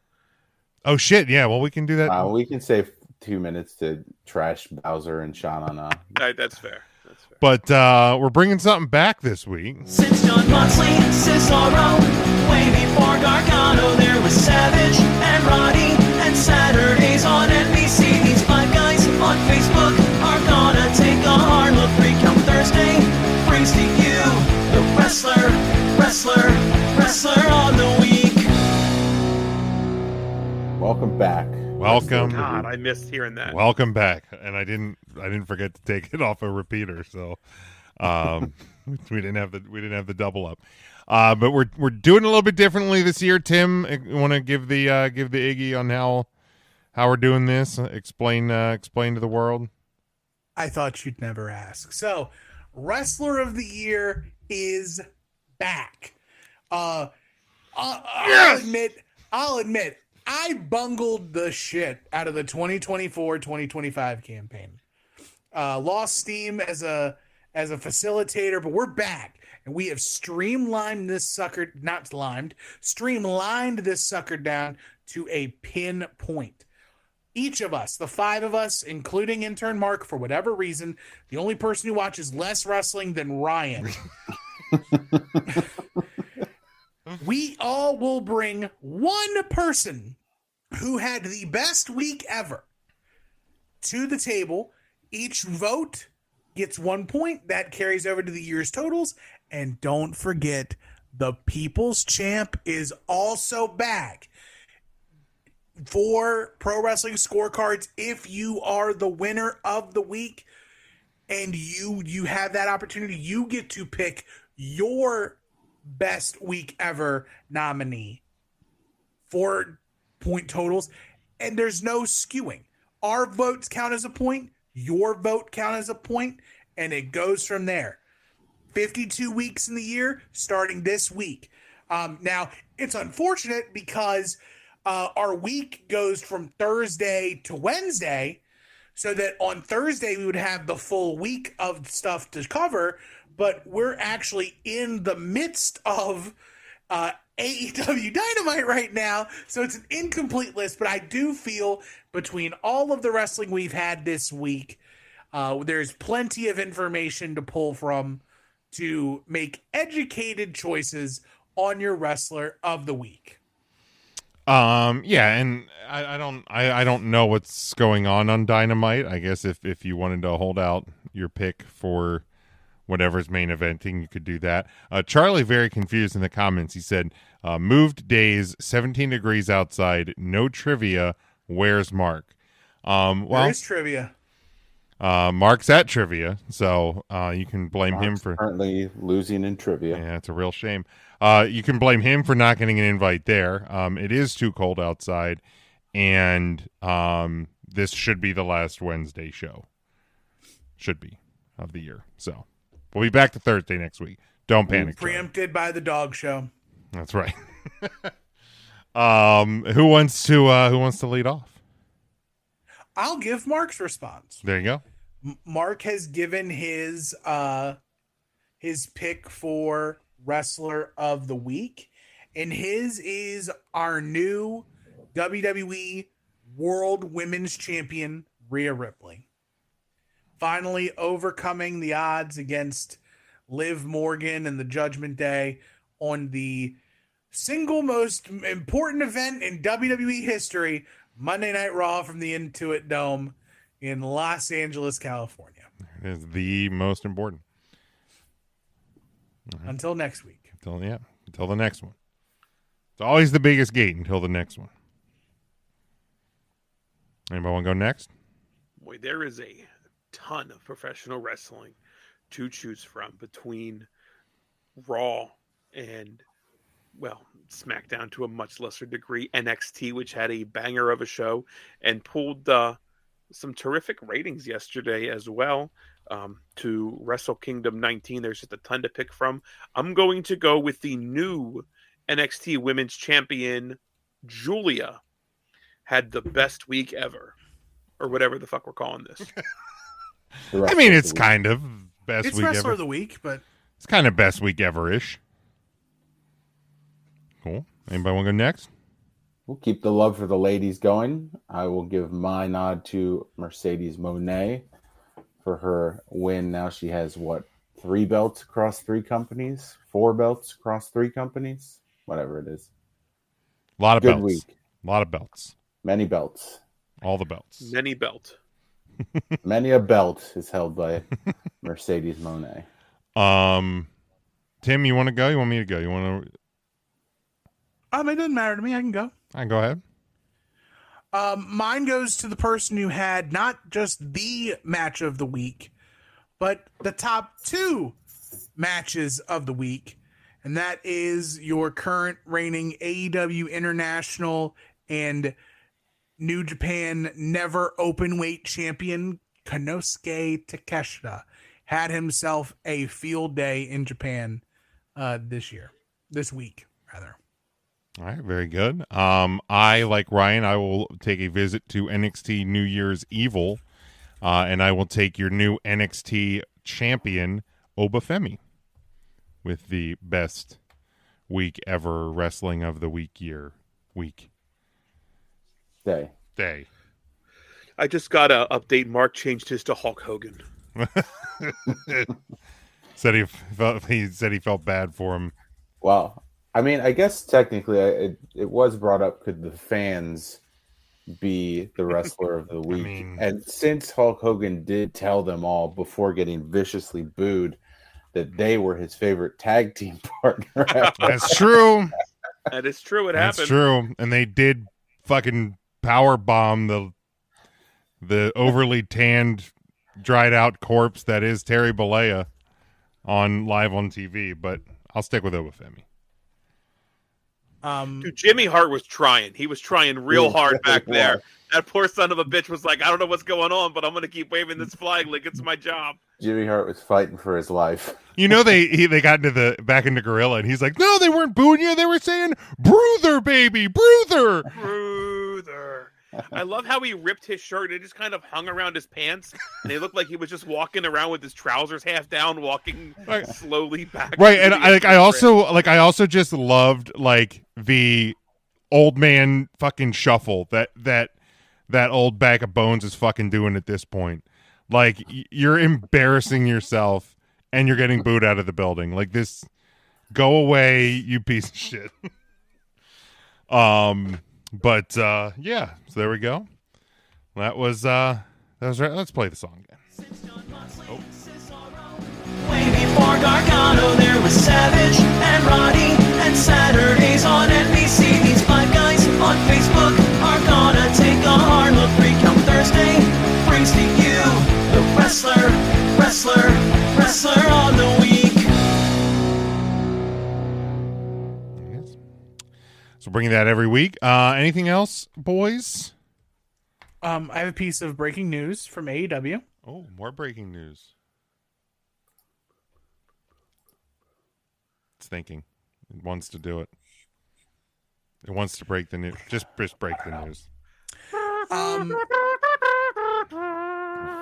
Oh shit! Yeah, well we can do that. We can save 2 minutes to trash Bowser and Shauna. That's fair. But we're bringing something back this week. Since John Moxley, Cesaro, way before Gargano, there was Savage and Roddy, and Saturdays on NBC. These five guys on Facebook are gonna take a hard look. Recount Thursday brings to you the wrestler on the week. Welcome back. Welcome. God, I missed hearing that. Welcome back, and I didn't forget to take it off a repeater, so we didn't have the double up. But we're doing a little bit differently this year. Tim, you want to give the Iggy on how we're doing this? Explain to the world. I thought you'd never ask. So, Wrestler of the Year is back. I'll admit. I bungled the shit out of the 2024-2025 campaign. Lost steam as a facilitator, but we're back and we have streamlined this sucker down to a pinpoint. Each of us, the five of us, including intern Mark, for whatever reason, the only person who watches less wrestling than Ryan. We all will bring one person who had the best week ever to the table. Each vote gets 1 point. That carries over to the year's totals. And don't forget, the People's Champ is also back for Pro Wrestling Scorecards. If you are the winner of the week and you have that opportunity, you get to pick your best week ever nominee for point totals, and there's no skewing. Our votes count as a point, your vote count as a point, and it goes from there. 52 weeks in the year starting this week. Now it's unfortunate because our week goes from Thursday to Wednesday, so that on Thursday we would have the full week of stuff to cover, but we're actually in the midst of AEW Dynamite right now, so it's an incomplete list. But I do feel between all of the wrestling we've had this week, there's plenty of information to pull from to make educated choices on your wrestler of the week. Yeah, and I don't know what's going on Dynamite. I guess if you wanted to hold out your pick for whatever's main eventing, you could do that. Charlie, very confused in the comments. He said, moved days, 17 degrees outside, no trivia. Where's Mark? Where's trivia? Mark's at trivia, so you can blame him Mark's for currently losing in trivia. Yeah, it's a real shame. You can blame him for not getting an invite there. It is too cold outside, and this should be the last Wednesday show. Should be of the year. So we'll be back to Thursday next week. Don't panic. Preempted by the dog show. That's right. Who wants to lead off? I'll give Mark's response. There you go. Mark has given his pick for wrestler of the week, and his is our new WWE World Women's Champion, Rhea Ripley. Finally overcoming the odds against Liv Morgan and the Judgment Day on the single most important event in WWE history, Monday Night Raw from the Intuit Dome in Los Angeles, California. It is the most important. Right. Until next week. Until the next one. It's always the biggest gate until the next one. Anybody want to go next? Boy, there is a ton of professional wrestling to choose from between Raw and, well, SmackDown to a much lesser degree, NXT, which had a banger of a show and pulled some terrific ratings yesterday as well. To Wrestle Kingdom 19, there's just a ton to pick from. I'm going to go with the new NXT Women's Champion, Julia. Had the best week ever, or whatever the fuck we're calling this. I mean, it's kind of best it's week ever. It's Wrestler of the Week, but it's kind of best week ever-ish. Cool. Anybody want to go next? We'll keep the love for the ladies going. I will give my nod to Mercedes Moné for her win. Now she has, 3 belts across 3 companies? 4 belts across 3 companies? Whatever it is. A lot of Good belts. week. A lot of belts. Many belts. All the belts. Many belt. Many a belt is held by Mercedes Moné. Tim, you want to go? You want me to go? You want to? It doesn't matter to me. I can go. I can go ahead. Mine goes to the person who had not just the match of the week, but the top 2 matches of the week. And that is your current reigning AEW International and New Japan Never Openweight champion, Konosuke Takeshita. Had himself a field day in Japan this week. All right, very good. I, like Ryan, I will take a visit to NXT New Year's Evil, and I will take your new NXT champion, Obafemi, with the best week ever wrestling of the week day. I just got to update. Mark changed his to Hulk Hogan. said he felt bad for him. Well, I mean, I guess technically it was brought up, could the fans be the wrestler of the week? And since Hulk Hogan did tell them all before getting viciously booed that they were his favorite tag team partner. That's true. That is true. Happened. That's true. And they did fucking power bomb the overly tanned, dried out corpse that is Terry Bollea live on TV, but I'll stick with Obafemi. Dude, Jimmy Hart was trying. He was trying real hard back there. That poor son of a bitch was like, I don't know what's going on, but I'm going to keep waving this flag like it's my job. Jimmy Hart was fighting for his life. You know, they got back into Gorilla, and he's like, no, they weren't booing you. They were saying, Bruther, baby, Bruther. Bruther. I love how he ripped his shirt. It just kind of hung around his pants, and it looked like he was just walking around with his trousers half down, walking slowly back. Right, and I also just loved the old man fucking shuffle that old bag of bones is fucking doing at this point. Like, you're embarrassing yourself, and you're getting booed out of the building. Like, this, go away, you piece of shit. But yeah, so there we go. That was right. Let's play the song again. Oh. Way before Gargano, there was Savage and Roddy, and Saturdays on NBC. These 5 guys on Facebook are gonna take a hard look. 3 Count Thursday brings to you the So bringing that every week. Anything else, boys? I have a piece of breaking news from AEW. Oh, more breaking news. It's thinking. It wants to do it. It wants to break the news. Just break the news.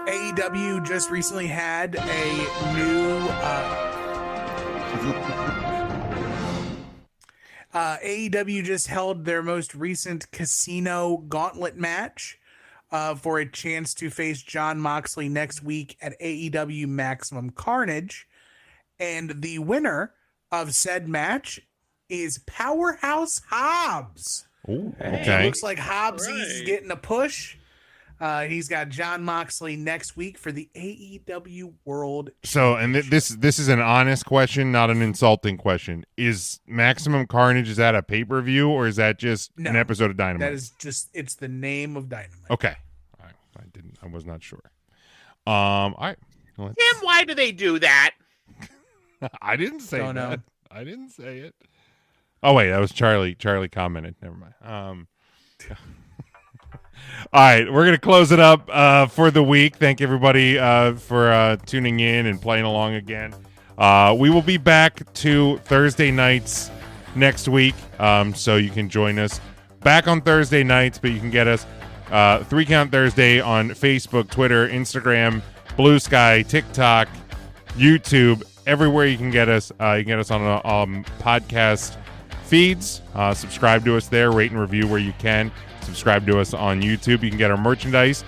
AEW just recently had a new AEW just held their most recent casino gauntlet match for a chance to face Jon Moxley next week at AEW Maximum Carnage. And the winner of said match is Powerhouse Hobbs. Ooh, okay. It looks like Hobbsy's getting a push. He's got Jon Moxley next week for the AEW World. So, and this is an honest question, not an insulting question. Is Maximum Carnage, is that a pay-per-view or is that just an episode of Dynamite? That is just, it's the name of Dynamite. Okay. I was not sure. All right. Tim, why do they do that? I didn't say Don't that. know. I didn't say it. Oh wait, that was Charlie. Charlie commented. Never mind. All right, we're gonna close it up for the week. Thank everybody for tuning in and playing along again. We will be back to Thursday nights next week, so you can join us back on Thursday nights. But you can get us 3 Count Thursday on Facebook, Twitter, Instagram, Blue Sky, TikTok, YouTube. Everywhere you can get us. You can get us on podcast feeds. Subscribe to us there. Rate and review where you can. Subscribe to us on YouTube. You can get our merchandise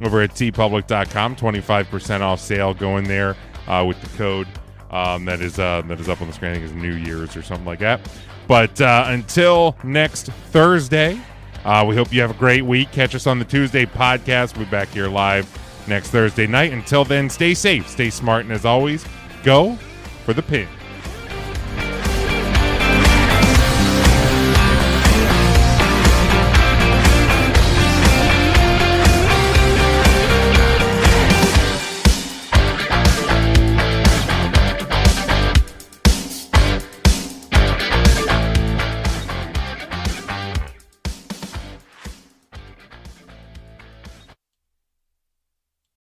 over at tpublic.com. 25% off sale going there with the code that is up on the screen. I think it's New Year's or something like that. But until next Thursday, we hope you have a great week. Catch us on the Tuesday podcast. We'll be back here live next Thursday night. Until then, stay safe, stay smart, and as always, go for the pin.